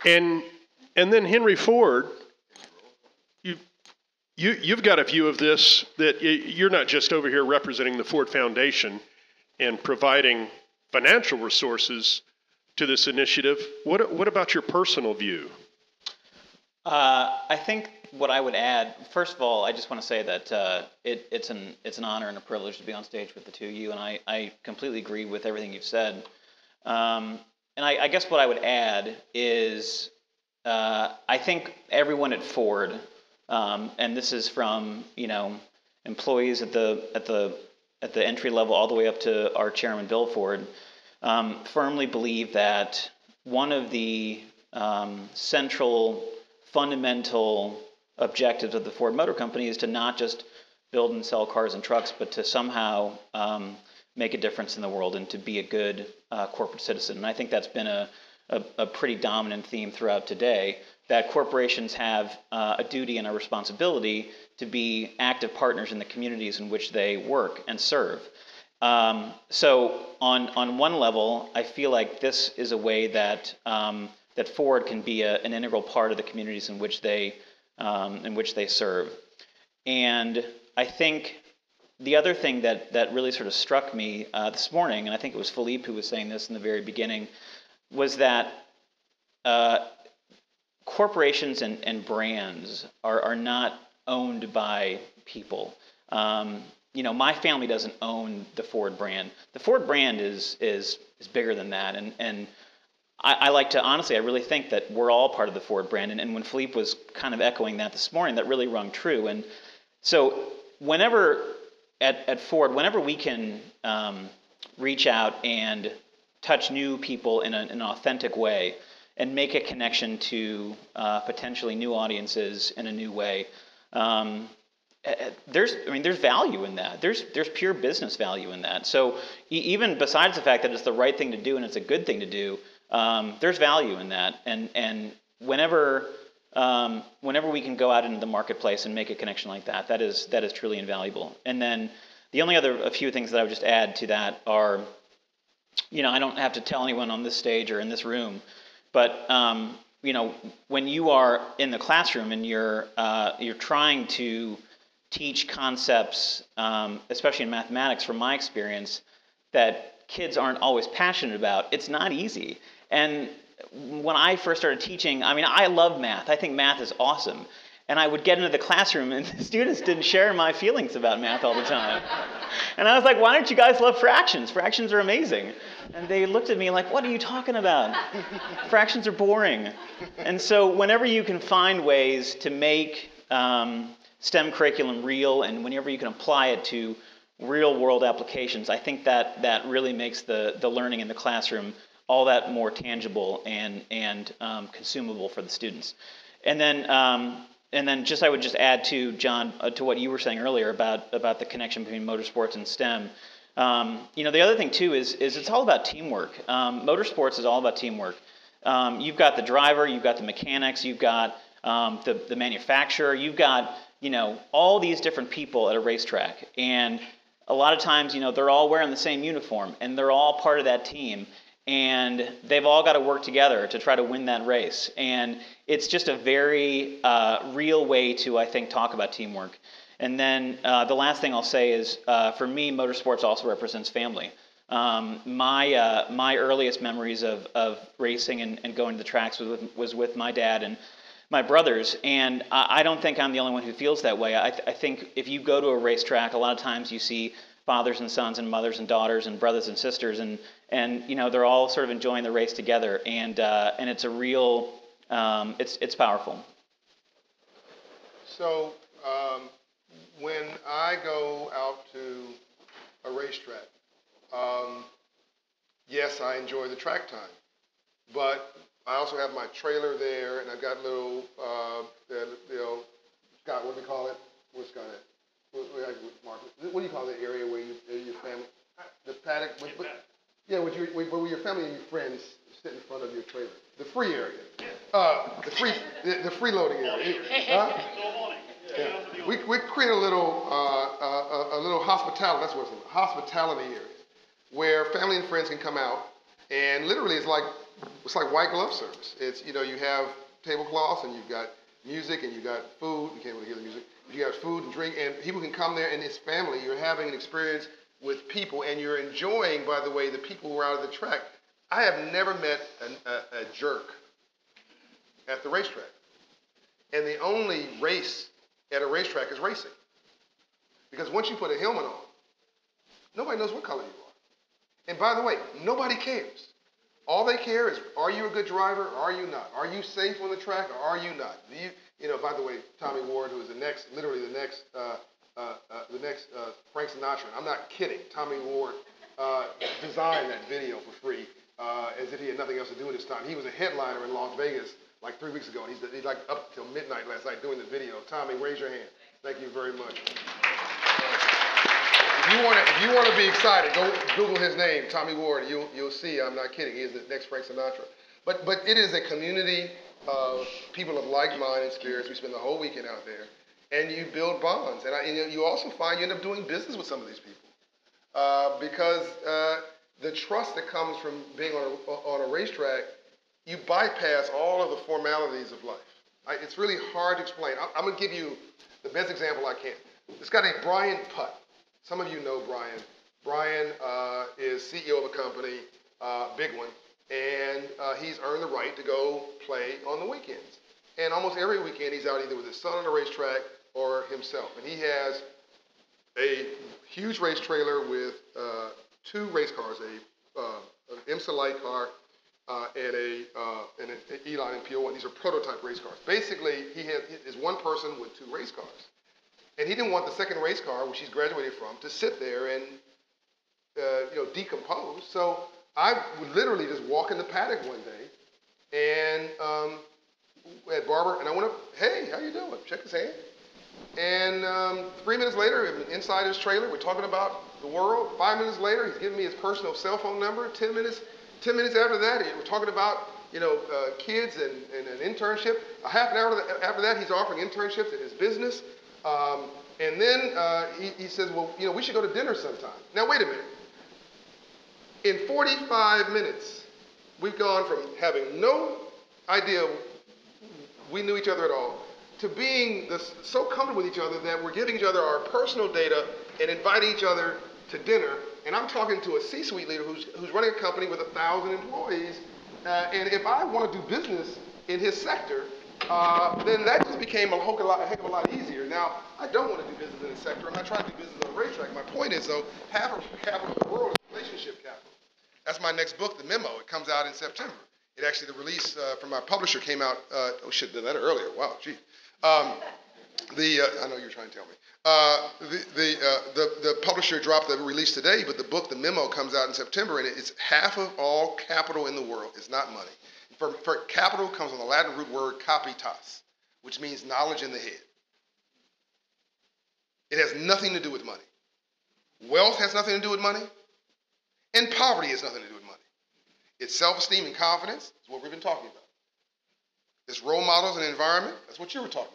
And then Henry Ford, you've got a view of this, that you're not just over here representing the Ford Foundation and providing financial resources to this initiative. What about your personal view? I think what I would add, first of all, I just want to say that it's an honor and a privilege to be on stage with the two of you, and I completely agree with everything you've said. And I guess what I would add is I think everyone at Ford, and this is from employees at the entry level all the way up to our chairman Bill Ford, firmly believe that one of the central fundamental objectives of the Ford Motor Company is to not just build and sell cars and trucks, but to somehow make a difference in the world and to be a good corporate citizen. And I think that's been a pretty dominant theme throughout today, that corporations have a duty and a responsibility to be active partners in the communities in which they work and serve. So on one level, I feel like this is a way that that Ford can be an integral part of the communities in which they serve. And I think the other thing that really sort of struck me this morning, and I think it was Philippe who was saying this in the very beginning, was that corporations and brands are not owned by people. My family doesn't own the Ford brand. The Ford brand is bigger than that, and I like to, honestly, I really think that we're all part of the Ford brand, and when Philippe was kind of echoing that this morning, that really rung true. And so whenever, at Ford, whenever we can reach out and touch new people in an authentic way and make a connection to potentially new audiences in a new way, there's value in that. There's pure business value in that. So even besides the fact that it's the right thing to do and it's a good thing to do, there's value in that. And whenever we can go out into the marketplace and make a connection like that, that is truly invaluable. And then the only a few things that I would just add to that are, I don't have to tell anyone on this stage or in this room, but when you are in the classroom and you're trying to teach concepts, especially in mathematics, from my experience, that kids aren't always passionate about, it's not easy. And when I first started teaching, I mean, I love math. I think math is awesome. And I would get into the classroom, and the students didn't share my feelings about math all the time. And I was like, why don't you guys love fractions? Fractions are amazing. And they looked at me like, what are you talking about? Fractions are boring. And so whenever you can find ways to make STEM curriculum real, and whenever you can apply it to real-world applications, I think that really makes the learning in the classroom all that more tangible and consumable for the students. And then just I would just add to John to what you were saying earlier about the connection between motorsports and STEM. The other thing too is it's all about teamwork. Motorsports is all about teamwork. You've got the driver, you've got the mechanics, you've got the manufacturer, you've got all these different people at a racetrack, and a lot of times they're all wearing the same uniform and they're all part of that team. And they've all got to work together to try to win that race. And it's just a very real way to, I think, talk about teamwork. And then the last thing I'll say is, for me, motorsports also represents family. My earliest memories of racing and going to the tracks was with my dad and my brothers. And I don't think I'm the only one who feels that way. I think if you go to a racetrack, a lot of times you see fathers and sons and mothers and daughters and brothers and sisters, and they're all sort of enjoying the race together, and it's a real it's powerful. So when I go out to a racetrack, yes, I enjoy the track time, but I also have my trailer there, and I've got little Scott, what do we call it? What's Scott at? What do you call that area where your family, the paddock? Yeah, where your family and your friends sit in front of your trailer. The free area. The freeloading area. Yeah. We create a little hospitality. That's what it's called, hospitality area, where family and friends can come out, and literally it's like white glove service. It's you have tablecloths, and you've got music, and you've got food. You can't really hear the music. You got food and drink, and people can come there, and it's family. You're having an experience with people, and you're enjoying, by the way, the people who are out of the track. I have never met a jerk at the racetrack. And the only race at a racetrack is racing. Because once you put a helmet on, nobody knows what color you are. And by the way, nobody cares. All they care is, are you a good driver or are you not? Are you safe on the track or are you not? By the way, Tommy Ward, who is the next Frank Sinatra, and I'm not kidding, Tommy Ward designed that video for free as if he had nothing else to do at this time. He was a headliner in Las Vegas like 3 weeks ago, and he's like up till midnight last night doing the video. Tommy, raise your hand. Thank you very much. If you want to be excited, go Google his name, Tommy Ward. You'll see. I'm not kidding. He is the next Frank Sinatra. But it is a community of people of like mind and spirits. We spend the whole weekend out there, and you build bonds. And you also find you end up doing business with some of these people because the trust that comes from being on a racetrack, you bypass all of the formalities of life. It's really hard to explain. I'm going to give you the best example I can. This guy named Brian Putt. Some of you know Brian. Brian is CEO of a company, big one, and he's earned the right to go play on the weekends. And almost every weekend he's out either with his son on the racetrack or himself. And he has a huge race trailer with 2 race cars, an IMSA light car and an E-Line MP01. These are prototype race cars. Basically, he is one person with 2 race cars. And he didn't want the second race car, which he's graduated from, to sit there and decompose. So I would literally just walk in the paddock one day and at Barber, and I went up, hey, how you doing? Check his hand. And 3 minutes later, inside his trailer, we're talking about the world. 5 minutes later, he's giving me his personal cell phone number. 10 minutes after that, we're talking about kids and an internship. A half an hour after that, he's offering internships at his business. And then he says, well, we should go to dinner sometime. Now, wait a minute. In 45 minutes, we've gone from having no idea we knew each other at all to being so comfortable with each other that we're giving each other our personal data and inviting each other to dinner. And I'm talking to a C-suite leader who's running a company with 1,000 employees, And if I want to do business in his sector, then that just became a heck of a lot easier. Now, I don't want to do business in his sector. I'm not trying to do business on a racetrack. My point is, though, half of the capital of the world is relationship capital. That's my next book, The Memo. It comes out in September. It actually, the release from my publisher came out, oh shit, did that earlier. Wow, gee. I know you're trying to tell me. The publisher dropped the release today, but the book, The Memo, comes out in September, and it's half of all capital in the world is not money. For capital comes from the Latin root word capitas, which means knowledge in the head. It has nothing to do with money. Wealth has nothing to do with money, and poverty has nothing to do with money. It's self-esteem and confidence. Is what we've been talking about. It's role models and environment. That's what you were talking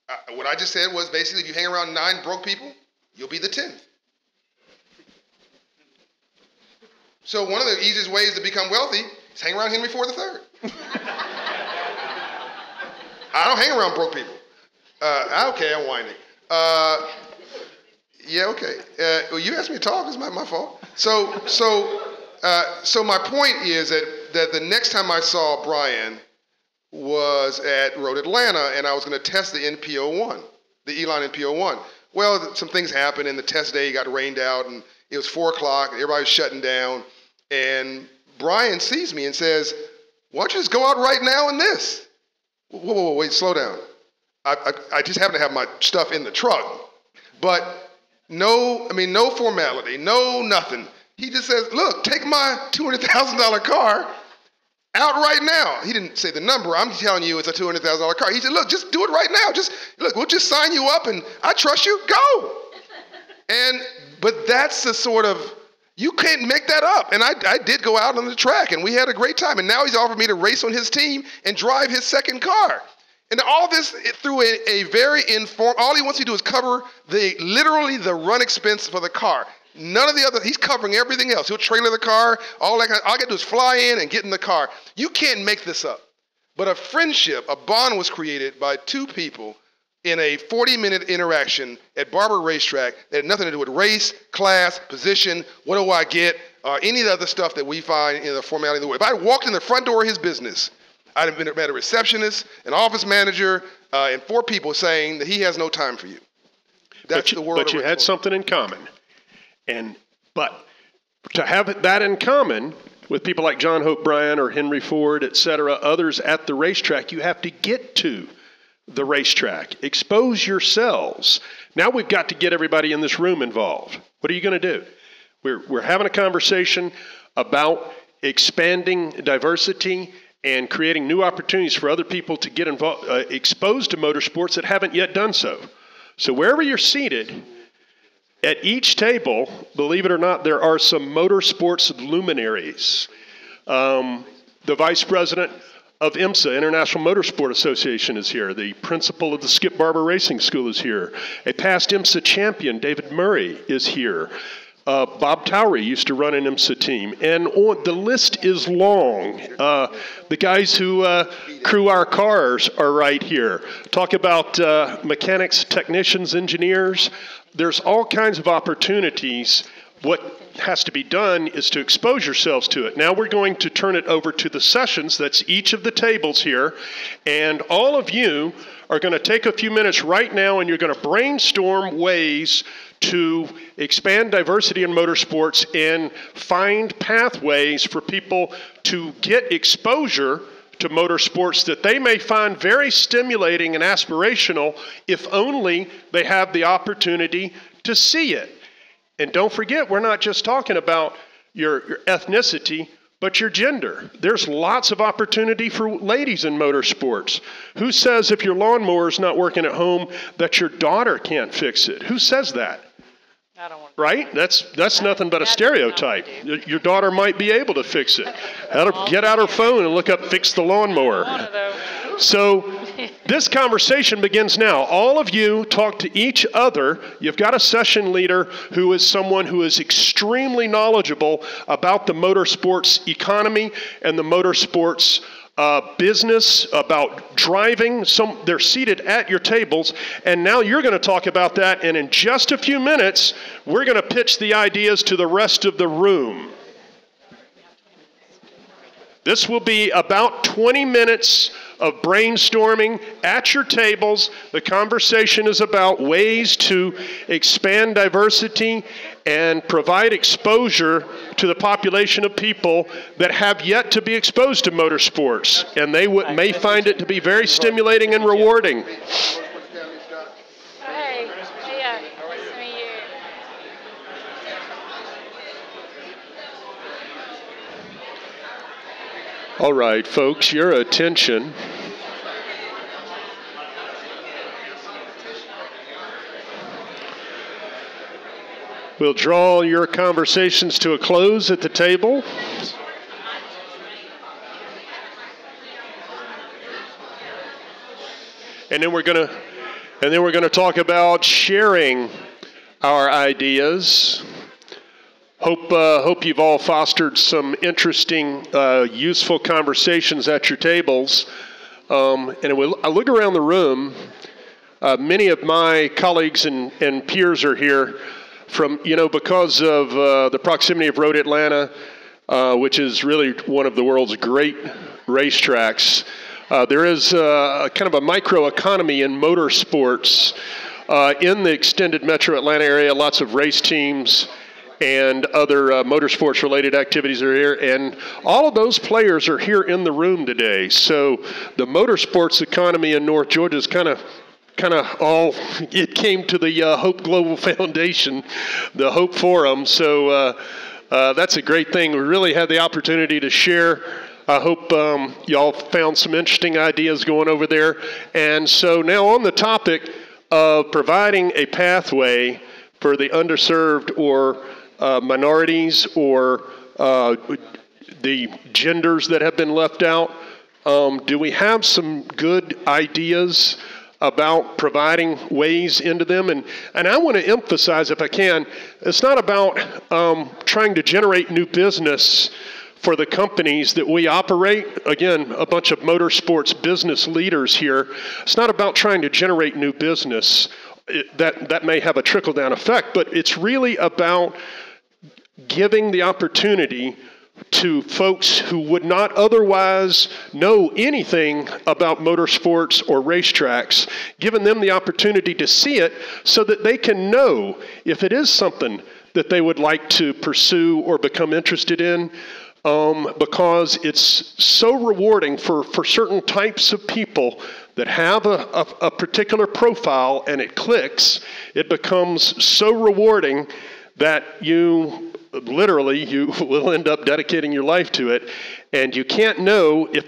about. What I just said was basically if you hang around 9 broke people, you'll be the 10th. So one of the easiest ways to become wealthy is hang around Henry Ford III. I don't hang around broke people. Okay, I'm whining. Yeah, okay. Well, you asked me to talk. It's my fault. So my point is that the next time I saw Brian was at Road Atlanta, and I was going to test the NP01, the Elon NP01. Well, some things happened, and the test day got rained out, and it was 4 o'clock, and everybody was shutting down, and Brian sees me and says, why don't you just go out right now in this? Whoa, wait, slow down. I just happen to have my stuff in the truck, but no formality, no nothing. He just says, look, take my $200,000 car out right now. He didn't say the number. I'm telling you it's a $200,000 car. He said, look, just do it right now. We'll just sign you up, and I trust you. Go. But that's the sort of, you can't make that up. And I did go out on the track, and we had a great time. And now he's offered me to race on his team and drive his second car. And all this through a very informed, all he wants you to do is cover literally the run expense for the car. None of the other, he's covering everything else. He'll trailer the car, all that kind of, all I got to do is fly in and get in the car. You can't make this up. But a friendship, a bond was created by 2 people in a 40-minute interaction at Barber Racetrack that had nothing to do with race, class, position, what do I get, any of the other stuff that we find in the formality of the world. If I walked in the front door of his business, I'd have met a receptionist, an office manager, and 4 people saying that he has no time for you. That's the world. But you had something in common. But to have that in common with people like John Hope Bryan or Henry Ford, et cetera, others at the racetrack, you have to get to the racetrack. Expose yourselves. Now we've got to get everybody in this room involved. What are you going to do? We're having a conversation about expanding diversity and creating new opportunities for other people to get involved, exposed to motorsports that haven't yet done so. So wherever you're seated, at each table, believe it or not, there are some motorsports luminaries. The vice president of IMSA, International Motorsport Association, is here. The principal of the Skip Barber Racing School is here. A past IMSA champion, David Murray, is here. Bob Towery used to run an IMSA team. And the list is long. The guys who crew our cars are right here. Talk about mechanics, technicians, engineers. There's all kinds of opportunities. What has to be done is to expose yourselves to it. Now we're going to turn it over to the sessions. That's each of the tables here. And all of you are going to take a few minutes right now, and you're going to brainstorm ways to expand diversity in motorsports and find pathways for people to get exposure to motorsports that they may find very stimulating and aspirational if only they have the opportunity to see it. And don't forget, we're not just talking about your ethnicity, but your gender. There's lots of opportunity for ladies in motorsports. Who says if your lawnmower's not working at home that your daughter can't fix it? Who says that? I don't want Right? That's nothing but a stereotype. Your daughter might be able to fix it. Get out her phone and look up "fix the lawnmower." So this conversation begins now. All of you talk to each other. You've got a session leader who is someone who is extremely knowledgeable about the motorsports economy and the motorsports business, about driving. They're seated at your tables, and now you're going to talk about that, and in just a few minutes, we're going to pitch the ideas to the rest of the room. This will be about 20 minutes of brainstorming at your tables. The conversation is about ways to expand diversity and provide exposure to the population of people that have yet to be exposed to motorsports. And they may find it to be very stimulating and rewarding. Hey, nice to meet you. All right, folks, your attention. We'll draw your conversations to a close at the table. And then we're going to talk about sharing our ideas. Hope you've all fostered some interesting, useful conversations at your tables. And I look around the room. Many of my colleagues and peers are here from, because of the proximity of Road Atlanta, which is really one of the world's great racetracks. There is kind of a microeconomy in motorsports in the extended metro Atlanta area. Lots of race teams and other motorsports-related activities are here, and all of those players are here in the room today. So the motorsports economy in North Georgia is kind of all, it came to the Hope Global Foundation, the Hope Forum. So that's a great thing. We really had the opportunity to share. I hope y'all found some interesting ideas going over there. And so now on the topic of providing a pathway for the underserved or minorities or the genders that have been left out, do we have some good ideas about providing ways into them? And I want to emphasize, if I can, it's not about trying to generate new business for the companies that we operate. Again, a bunch of motorsports business leaders here. It's not about trying to generate new business. That may have a trickle-down effect, but it's really about giving the opportunity to folks who would not otherwise know anything about motorsports or racetracks, giving them the opportunity to see it so that they can know if it is something that they would like to pursue or become interested in, because it's so rewarding for certain types of people that have a particular profile and it clicks. It becomes so rewarding that you will end up dedicating your life to it, and you can't know if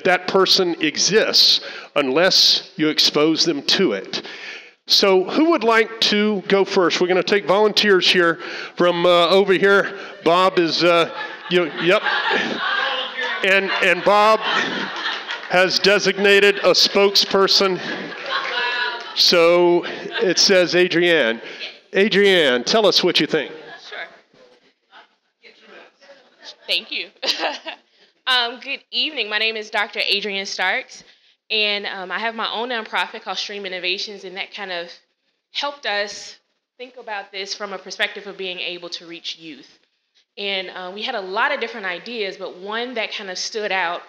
that person exists unless you expose them to it. So who would like to go first? We're going to take volunteers here from over here. Bob is, yep. And Bob has designated a spokesperson. So it says Adrienne. Adrienne, tell us what you think. Sure. Thank you. Good evening. My name is Dr. Adrienne Starks, and I have my own nonprofit called Stream Innovations, and that kind of helped us think about this from a perspective of being able to reach youth. And we had a lot of different ideas, but one that kind of stood out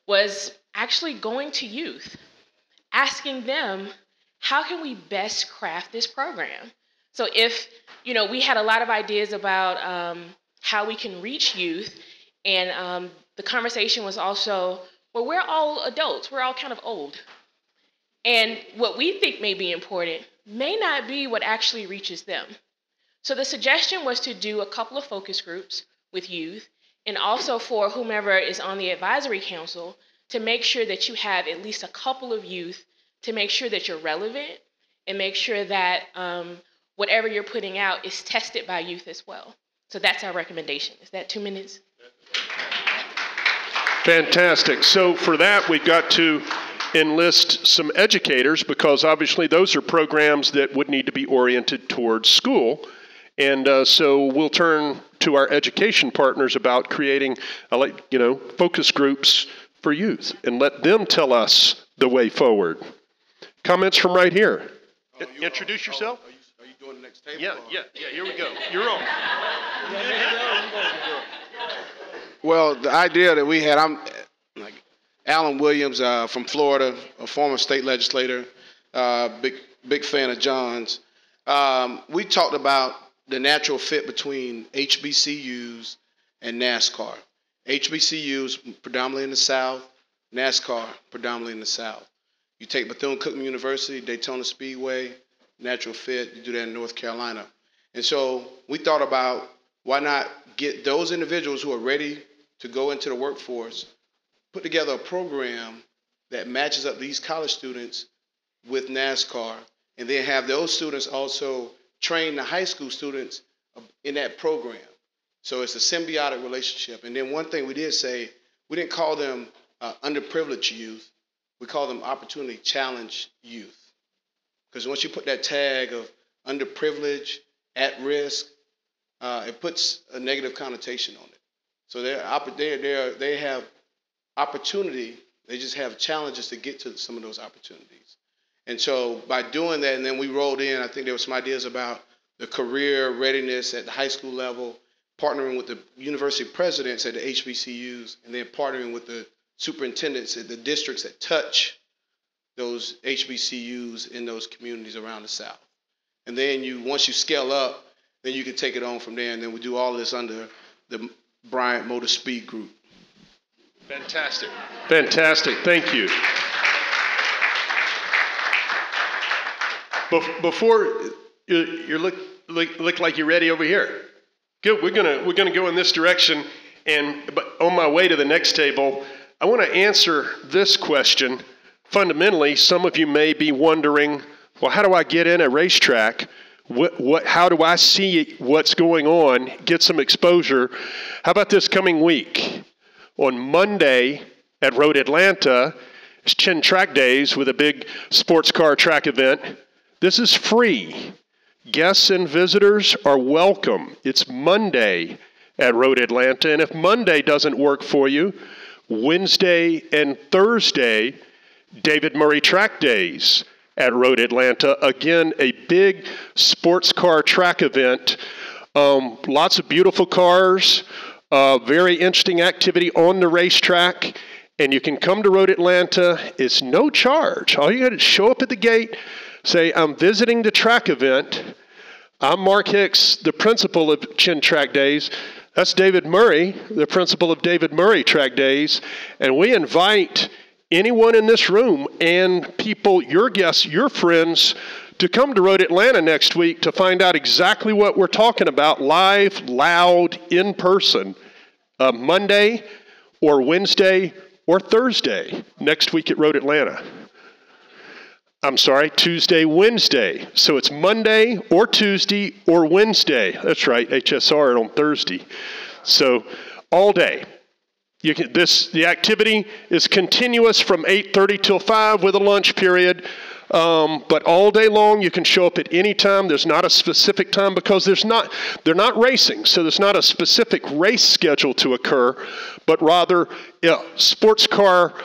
was actually going to youth, asking them, how can we best craft this program? So if, we had a lot of ideas about how we can reach youth, and the conversation was also, well, we're all adults, we're all kind of old. And what we think may be important may not be what actually reaches them. So the suggestion was to do a couple of focus groups with youth, and also for whomever is on the advisory council to make sure that you have at least a couple of youth to make sure that you're relevant and make sure that whatever you're putting out is tested by youth as well. So that's our recommendation. Is that 2 minutes? Fantastic. So for that, we've got to enlist some educators, because obviously those are programs that would need to be oriented towards school. And so we'll turn to our education partners about creating, focus groups for youth and let them tell us the way forward. Comments from right here. Introduce yourself. Are you doing the next table? Yeah, here we go. You're on. Well, the idea that we had, I'm like Alan Williams from Florida, a former state legislator, big fan of John's. We talked about the natural fit between HBCUs and NASCAR. HBCUs predominantly in the South, NASCAR predominantly in the South. You take Bethune-Cookman University, Daytona Speedway, natural fit. You do that in North Carolina. And so we thought about why not get those individuals who are ready to go into the workforce, put together a program that matches up these college students with NASCAR, and then have those students also train the high school students in that program. So it's a symbiotic relationship. And then one thing we did say, we didn't call them underprivileged youth. We call them opportunity challenged youth. Because once you put that tag of underprivileged, at risk, it puts a negative connotation on it. So they have opportunity. They just have challenges to get to some of those opportunities. And so by doing that, and then we rolled in, I think there were some ideas about the career readiness at the high school level, partnering with the university presidents at the HBCUs, and then partnering with the superintendents at the districts that touch those HBCUs in those communities around the South. And then once you scale up, then you can take it on from there, and then we do all of this under the Bryant Motor Speed Group. Fantastic. Fantastic. Thank you. Before you look like you're ready over here. Good. We're gonna go in this direction, but on my way to the next table, I want to answer this question. Fundamentally, some of you may be wondering, well, how do I get in a racetrack? How do I see what's going on, get some exposure? How about this coming week? On Monday at Road Atlanta, it's Chin Track Days with a big sports car track event. This is free. Guests and visitors are welcome. It's Monday at Road Atlanta. And if Monday doesn't work for you, Wednesday and Thursday, David Murray Track Days at Road Atlanta. Again, a big sports car track event. Lots of beautiful cars, very interesting activity on the racetrack. And you can come to Road Atlanta. It's no charge. All you got to show up at the gate, say, I'm visiting the track event. I'm Mark Hicks, the principal of Chin Track Days. That's David Murray, the principal of David Murray Track Days. And we invite anyone in this room and people, your guests, your friends, to come to Road Atlanta next week to find out exactly what we're talking about live, loud, in person, Monday or Wednesday or Thursday next week at Road Atlanta. I'm sorry, Tuesday, Wednesday. So it's Monday or Tuesday or Wednesday. That's right, HSR on Thursday. So all day. The activity is continuous from 8:30 till 5 with a lunch period. But all day long, you can show up at any time. There's not a specific time because they're not racing. So there's not a specific race schedule to occur, but rather sports car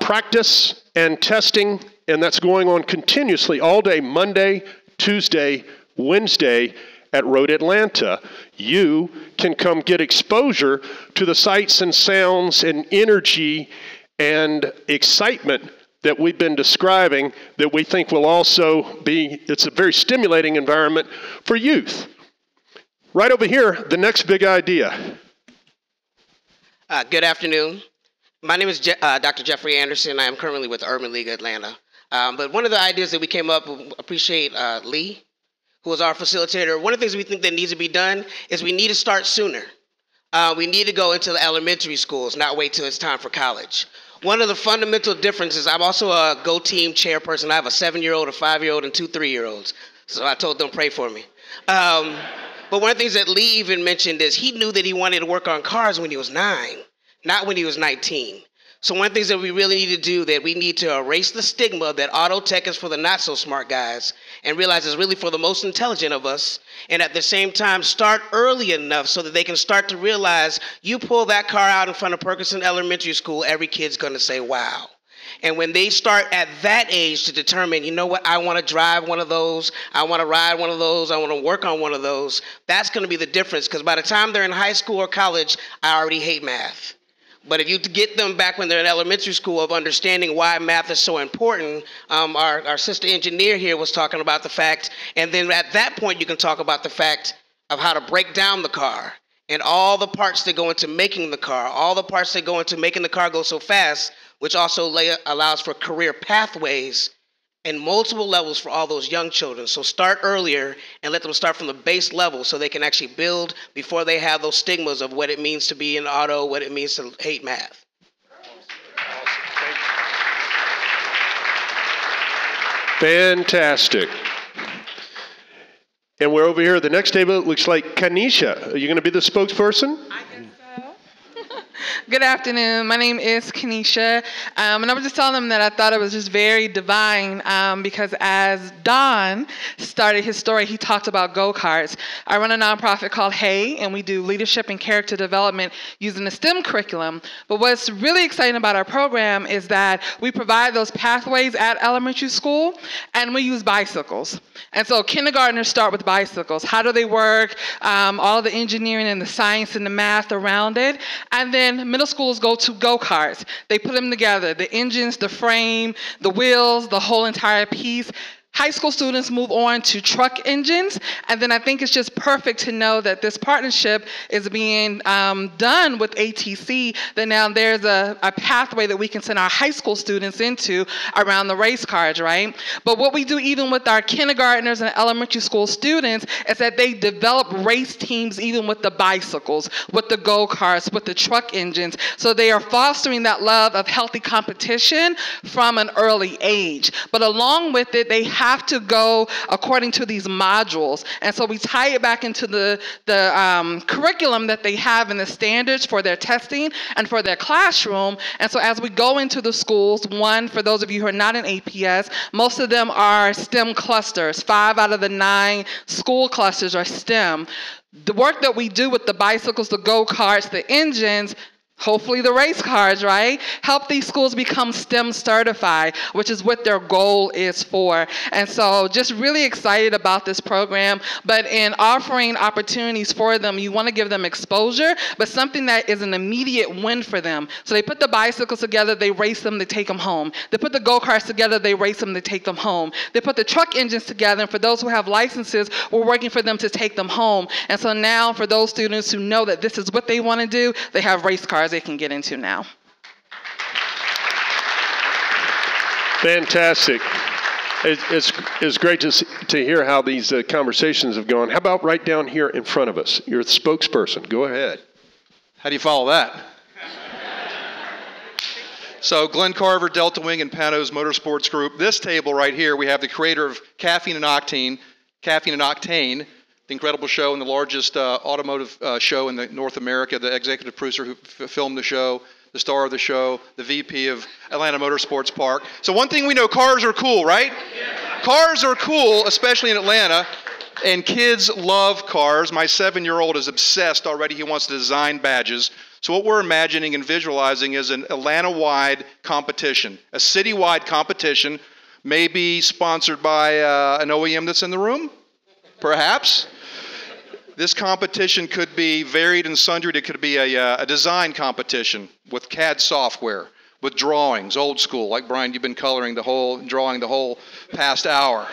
practice and testing. And that's going on continuously all day, Monday, Tuesday, Wednesday at Road Atlanta. You can come get exposure to the sights and sounds and energy and excitement that we've been describing that we think will also it's a very stimulating environment for youth. Right over here, the next big idea. Good afternoon. My name is Dr. Jeffrey Anderson. I am currently with the Urban League Atlanta. But one of the ideas that we came up with, appreciate Lee, who was our facilitator. One of the things we think that needs to be done is we need to start sooner. We need to go into the elementary schools, not wait till it's time for college. One of the fundamental differences, I'm also a Go Team chairperson. I have a 7-year-old, a 5-year-old, and 2 3-year-olds. So I told them, pray for me. But one of the things that Lee even mentioned is he knew that he wanted to work on cars when he was 9, not when he was 19. So one of the things that we really need to do, that we need to erase the stigma that auto tech is for the not so smart guys and realize it's really for the most intelligent of us. And at the same time, start early enough so that they can start to realize you pull that car out in front of Perkinson Elementary School, every kid's going to say, wow. And when they start at that age to determine, you know what, I want to drive one of those, I want to ride one of those, I want to work on one of those, that's going to be the difference. Because by the time they're in high school or college, I already hate math. But if you get them back when they're in elementary school of understanding why math is so important, our sister engineer here was talking about the fact, and then at that point you can talk about the fact of how to break down the car and all the parts that go into making the car, all the parts that go into making the car go so fast, which also allows for career pathways and multiple levels for all those young children. So start earlier and let them start from the base level so they can actually build before they have those stigmas of what it means to be an auto, what it means to hate math. Fantastic. And we're over here at the next table. It looks like Kanisha. Are you going to be the spokesperson? I guess so. Good afternoon. My name is Kanisha. And I was just telling them that I thought it was just very divine because as Don started his story, he talked about go-karts. I run a nonprofit called HEY, and we do leadership and character development using the STEM curriculum. But what's really exciting about our program is that we provide those pathways at elementary school, and we use bicycles. And so kindergartners start with bicycles. How do they work? All the engineering and the science and the math around it. And then middle schools go to go-karts. They put them together, the engines, the frame, the wheels, the whole entire piece. High school students move on to truck engines, and then I think it's just perfect to know that this partnership is being done with ATC, that now there's a pathway that we can send our high school students into around the race cars, right? But what we do even with our kindergartners and elementary school students is that they develop race teams even with the bicycles, with the go-karts, with the truck engines, so they are fostering that love of healthy competition from an early age. But along with it, they have to go according to these modules. And so we tie it back into the curriculum that they have and the standards for their testing and for their classroom. And so as we go into the schools, one, for those of you who are not in APS, most of them are STEM clusters. 5 out of the 9 school clusters are STEM. The work that we do with the bicycles, the go-karts, the engines, hopefully the race cars, right? Help these schools become STEM certified, which is what their goal is for. And so just really excited about this program. But in offering opportunities for them, you want to give them exposure, but something that is an immediate win for them. So they put the bicycles together, they race them, they take them home. They put the go-karts together, they race them, they take them home. They put the truck engines together, and for those who have licenses, we're working for them to take them home. And so now for those students who know that this is what they want to do, they have race cars they can get into now. Fantastic. It's great to hear how these conversations have gone. How about right down here in front of us? You're the spokesperson. Go ahead. How do you follow that? So Glenn Carver, Delta Wing, and Panos Motorsports Group. This table right here, we have the creator of Caffeine and Octane, the incredible show and the largest automotive show in North America, the executive producer who filmed the show, the star of the show, the VP of Atlanta Motorsports Park. So one thing we know, cars are cool, right? Yeah. Cars are cool, especially in Atlanta, and kids love cars. My 7-year-old is obsessed already. He wants to design badges. So what we're imagining and visualizing is an Atlanta-wide competition, a citywide competition, maybe sponsored by an OEM that's in the room, perhaps. This competition could be varied and sundry. It could be a design competition with CAD software, with drawings, old school, like Brian, you've been drawing the whole past hour.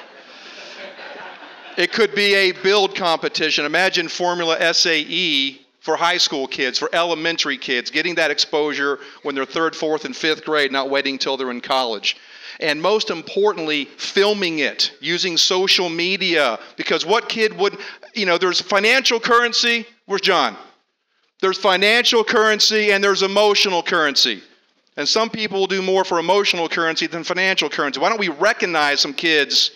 It could be a build competition. Imagine Formula SAE for high school kids, for elementary kids, getting that exposure when they're 3rd, 4th, and 5th grade, not waiting until they're in college. And most importantly, filming it, using social media, because what kid would, there's financial currency. Where's John? There's financial currency and there's emotional currency. And some people will do more for emotional currency than financial currency. Why don't we recognize some kids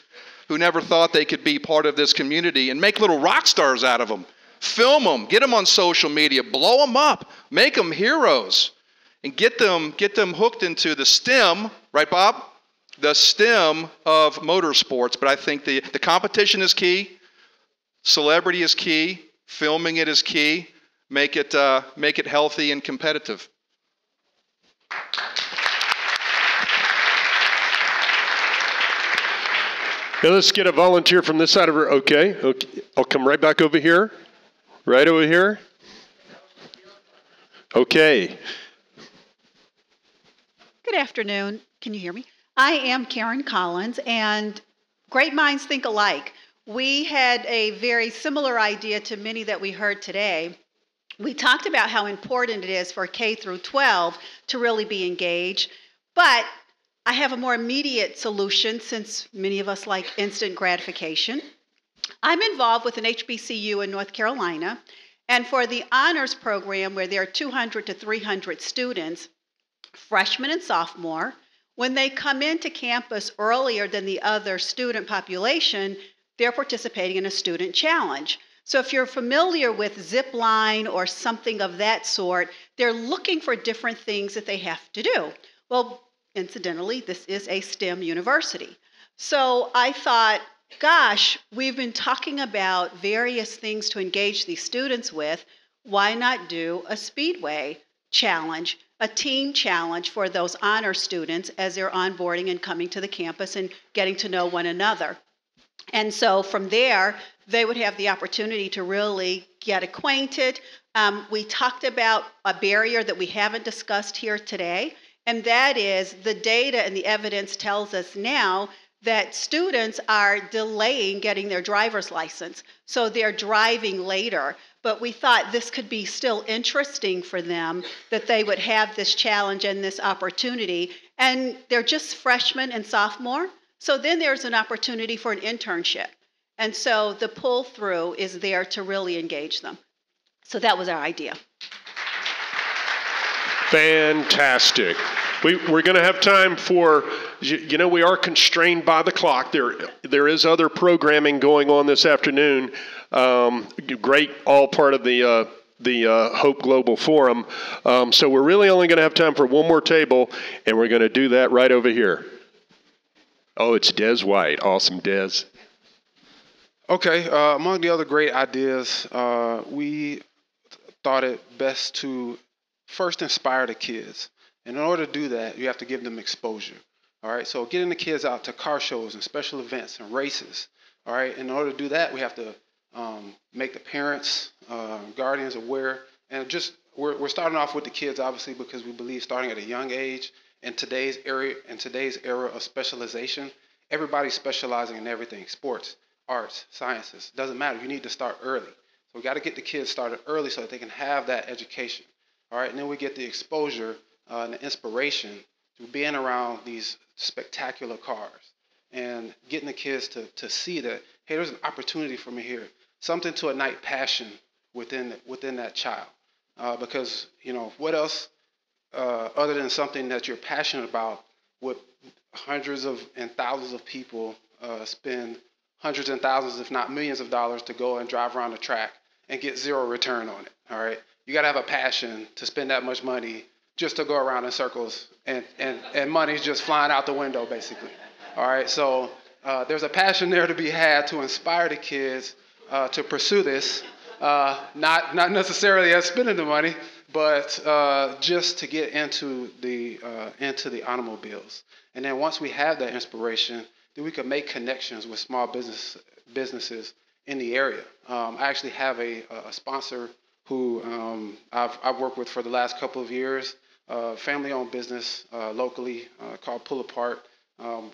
who never thought they could be part of this community and make little rock stars out of them? Film them, get them on social media, blow them up, make them heroes, and get them hooked into the STEM, right, Bob? The STEM of motorsports. But I think the competition is key, celebrity is key, filming it is key. Make it healthy and competitive. Now let's get a volunteer from this side of her. Okay. I'll come right back over here. Right over here. Okay. Good afternoon. Can you hear me? I am Karen Collins, and great minds think alike. We had a very similar idea to many that we heard today. We talked about how important it is for K through 12 to really be engaged, but I have a more immediate solution since many of us like instant gratification. I'm involved with an HBCU in North Carolina, and for the honors program where there are 200 to 300 students, freshmen and sophomore, when they come into campus earlier than the other student population, they're participating in a student challenge. So if you're familiar with Zipline or something of that sort, they're looking for different things that they have to do. Well, incidentally, this is a STEM university. So I thought, gosh, we've been talking about various things to engage these students with. Why not do a Speedway challenge, a team challenge for those honor students as they're onboarding and coming to the campus and getting to know one another? And so from there, they would have the opportunity to really get acquainted. We talked about a barrier that we haven't discussed here today, and that is the data and the evidence tells us now that students are delaying getting their driver's license. So they're driving later. But we thought this could be still interesting for them, that they would have this challenge and this opportunity. And they're just freshmen and sophomore. So then there's an opportunity for an internship. And so the pull through is there to really engage them. So that was our idea. Fantastic. We're going to have time for, we are constrained by the clock. There is other programming going on this afternoon. Great, all part of the Hope Global Forum. So we're really only going to have time for one more table, and we're going to do that right over here. Oh, it's Des White. Awesome, Des. Okay, among the other great ideas, we thought it best to first inspire the kids. And in order to do that, you have to give them exposure. All right, so getting the kids out to car shows and special events and races. All right, in order to do that, we have to make the parents, guardians aware. And just we're starting off with the kids, obviously, because we believe starting at a young age in today's era of specialization, everybody's specializing in everything: sports, arts, sciences. Doesn't matter. You need to start early. So we got to get the kids started early so that they can have that education. All right, and then we get the exposure and the inspiration through being around these spectacular cars and getting the kids to see that, hey, there's an opportunity for me here, something to ignite passion within that child. Because, what else other than something that you're passionate about would hundreds and thousands of people spend hundreds and thousands, if not millions of dollars to go and drive around the track and get zero return on it, all right? You got to have a passion to spend that much money just to go around in circles and money's just flying out the window, basically. All right, so there's a passion there to be had to inspire the kids to pursue this, not necessarily as spending the money, but just to get into the automobiles. And then once we have that inspiration, then we can make connections with small businesses in the area. I actually have a sponsor who I've worked with for the last couple of years, family-owned business locally called Pull Apart.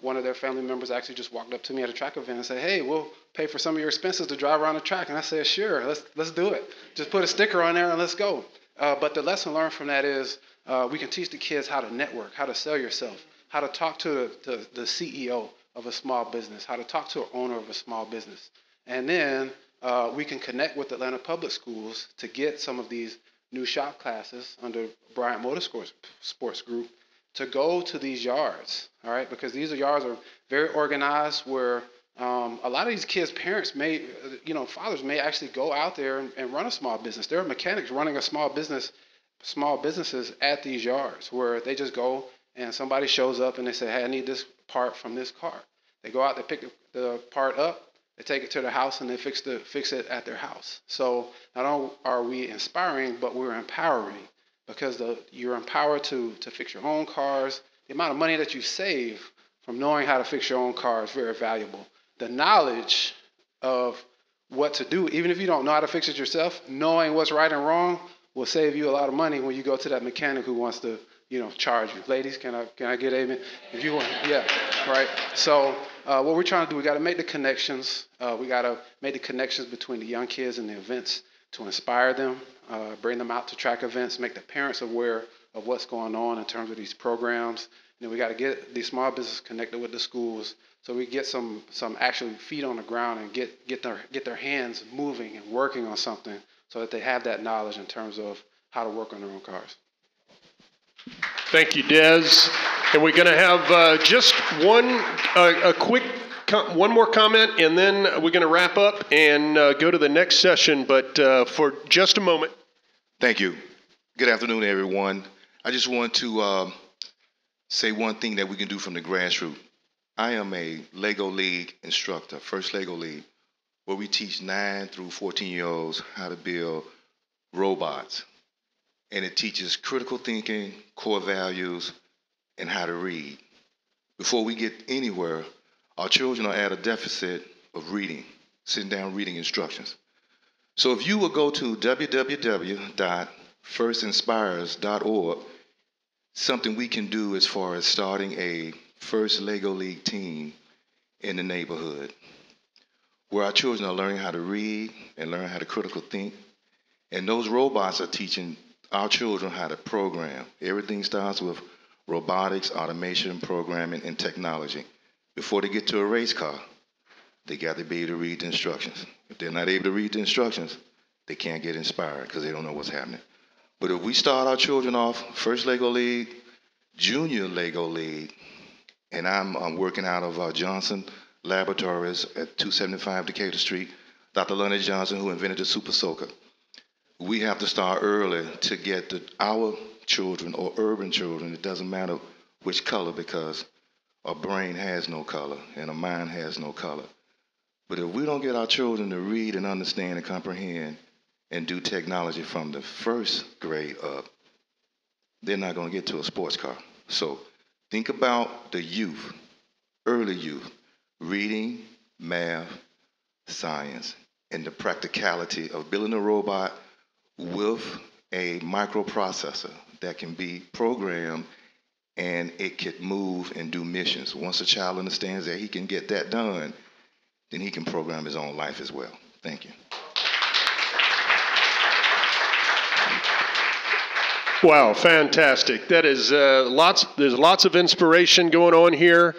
One of their family members actually just walked up to me at a track event and said, "Hey, we'll pay for some of your expenses to drive around the track." And I said, "Sure, let's do it. Just put a sticker on there and let's go." But the lesson learned from that is we can teach the kids how to network, how to sell yourself, how to talk to the CEO of a small business, how to talk to an owner of a small business. And then we can connect with Atlanta Public Schools to get some of these new shop classes under Bryant Motorsports Group to go to these yards, all right? Because these yards are very organized where a lot of these kids' parents may, fathers may actually go out there and run a small business. There are mechanics running small businesses at these yards where they just go and somebody shows up and they say, "Hey, I need this part from this car." They go out, they pick the part up, they take it to their house, and they fix it at their house. So not only are we inspiring, but we're empowering, because you're empowered to fix your own cars. The amount of money that you save from knowing how to fix your own car is very valuable. the knowledge of what to do, even if you don't know how to fix it yourself, knowing what's right and wrong will save you a lot of money when you go to that mechanic who wants to, charge you. Ladies, can I get amen? If you want, yeah, right. So what we're trying to do, we got to make the connections. We got to make the connections between the young kids and the events to inspire them, bring them out to track events, make the parents aware of what's going on in terms of these programs. And then we got to get these small businesses connected with the schools so we get some actual feet on the ground and get their hands moving and working on something so that they have that knowledge in terms of how to work on their own cars. Thank you, Des. And we're going to have just one more comment, and then we're going to wrap up and go to the next session. But for just a moment. Thank you. Good afternoon, everyone. I just want to say one thing that we can do from the grassroots. I am a Lego League instructor, First Lego League, where we teach 9 through 14-year-olds how to build robots. And it teaches critical thinking, core values, and how to read. Before we get anywhere, our children are at a deficit of reading, sitting down reading instructions. So if you will go to www.firstinspires.org, something we can do as far as starting a First Lego League team in the neighborhood, where our children are learning how to read and learn how to critical think. And those robots are teaching our children how to program. Everything starts with robotics, automation, programming, and technology. Before they get to a race car, they got to be able to read the instructions. If they're not able to read the instructions, they can't get inspired because they don't know what's happening. But if we start our children off First Lego League, Junior Lego League, and I'm working out of Johnson Laboratories at 275 Decatur Street, Dr. Leonard Johnson, who invented the Super Soaker. We have to start early to get our children or urban children, it doesn't matter which color, because a brain has no color and a mind has no color. But if we don't get our children to read and understand and comprehend and do technology from the first grade up, they're not going to get to a sports car. So think about the youth, early youth, reading, math, science, and the practicality of building a robot with a microprocessor that can be programmed and it could move and do missions. Once a child understands that he can get that done, then he can program his own life as well. Thank you. Wow, fantastic. That is there's lots of inspiration going on here,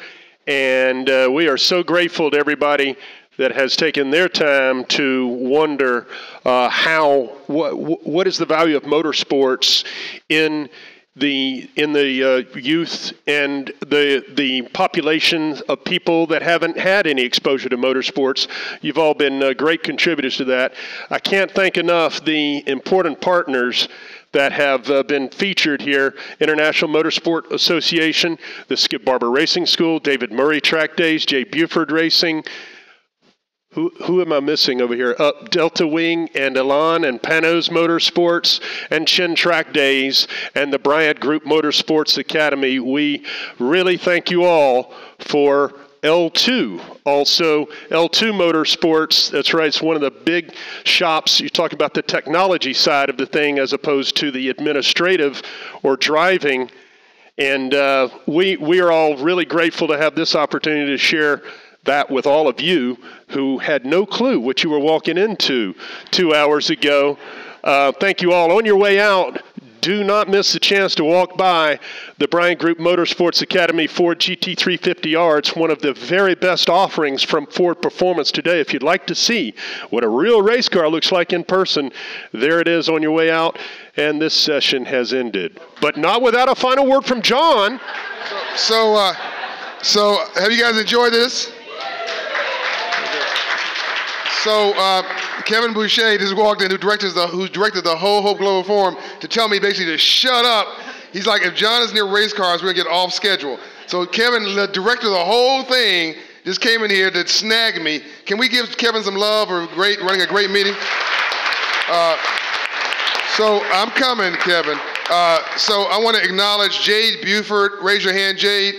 and we are so grateful to everybody that has taken their time to wonder what is the value of motorsports in the youth and the population of people that haven't had any exposure to motorsports. You've all been great contributors to that. I can't thank enough the important partners that have been featured here: International Motorsport Association, the Skip Barber Racing School, David Murray Track Days, Jay Buford Racing. Who am I missing over here? Delta Wing and Elan and Panos Motorsports and Chin Track Days and the Bryant Group Motorsports Academy. We really thank you all for L2. Also, L2 Motorsports, that's right, it's one of the big shops. You talk about the technology side of the thing as opposed to the administrative or driving. And we are all really grateful to have this opportunity to share that with all of you who had no clue what you were walking into 2 hours ago. Thank you all. On your way out, do not miss the chance to walk by the Bryant Group Motorsports Academy Ford GT350R. It's one of the very best offerings from Ford Performance today. If you'd like to see what a real race car looks like in person, there it is on your way out. And this session has ended, but not without a final word from John. So have you guys enjoyed this? So Kevin Boucher just walked in, who directed the whole Hope Global Forum, to tell me basically to shut up. He's like, if John is near race cars, we're going to get off schedule. So Kevin, the director of the whole thing, just came in here to snag me. Can we give Kevin some love for running a great meeting? So I'm coming, Kevin. So I want to acknowledge Jade Buford. Raise your hand, Jade.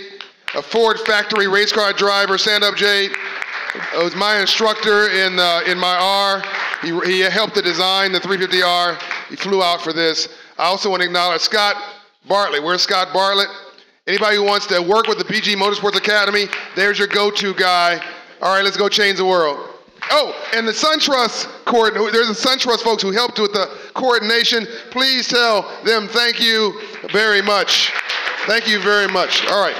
A Ford factory race car driver. Stand up, Jade. was my instructor in my R. He helped to design the 350R. He flew out for this. I also want to acknowledge Scott Bartlett. Where's Scott Bartlett? Anybody who wants to work with the PG Motorsports Academy, there's your go-to guy. All right, let's go change the world. Oh, and the SunTrust there's the SunTrust folks who helped with the coordination. Please tell them thank you very much. Thank you very much. All right.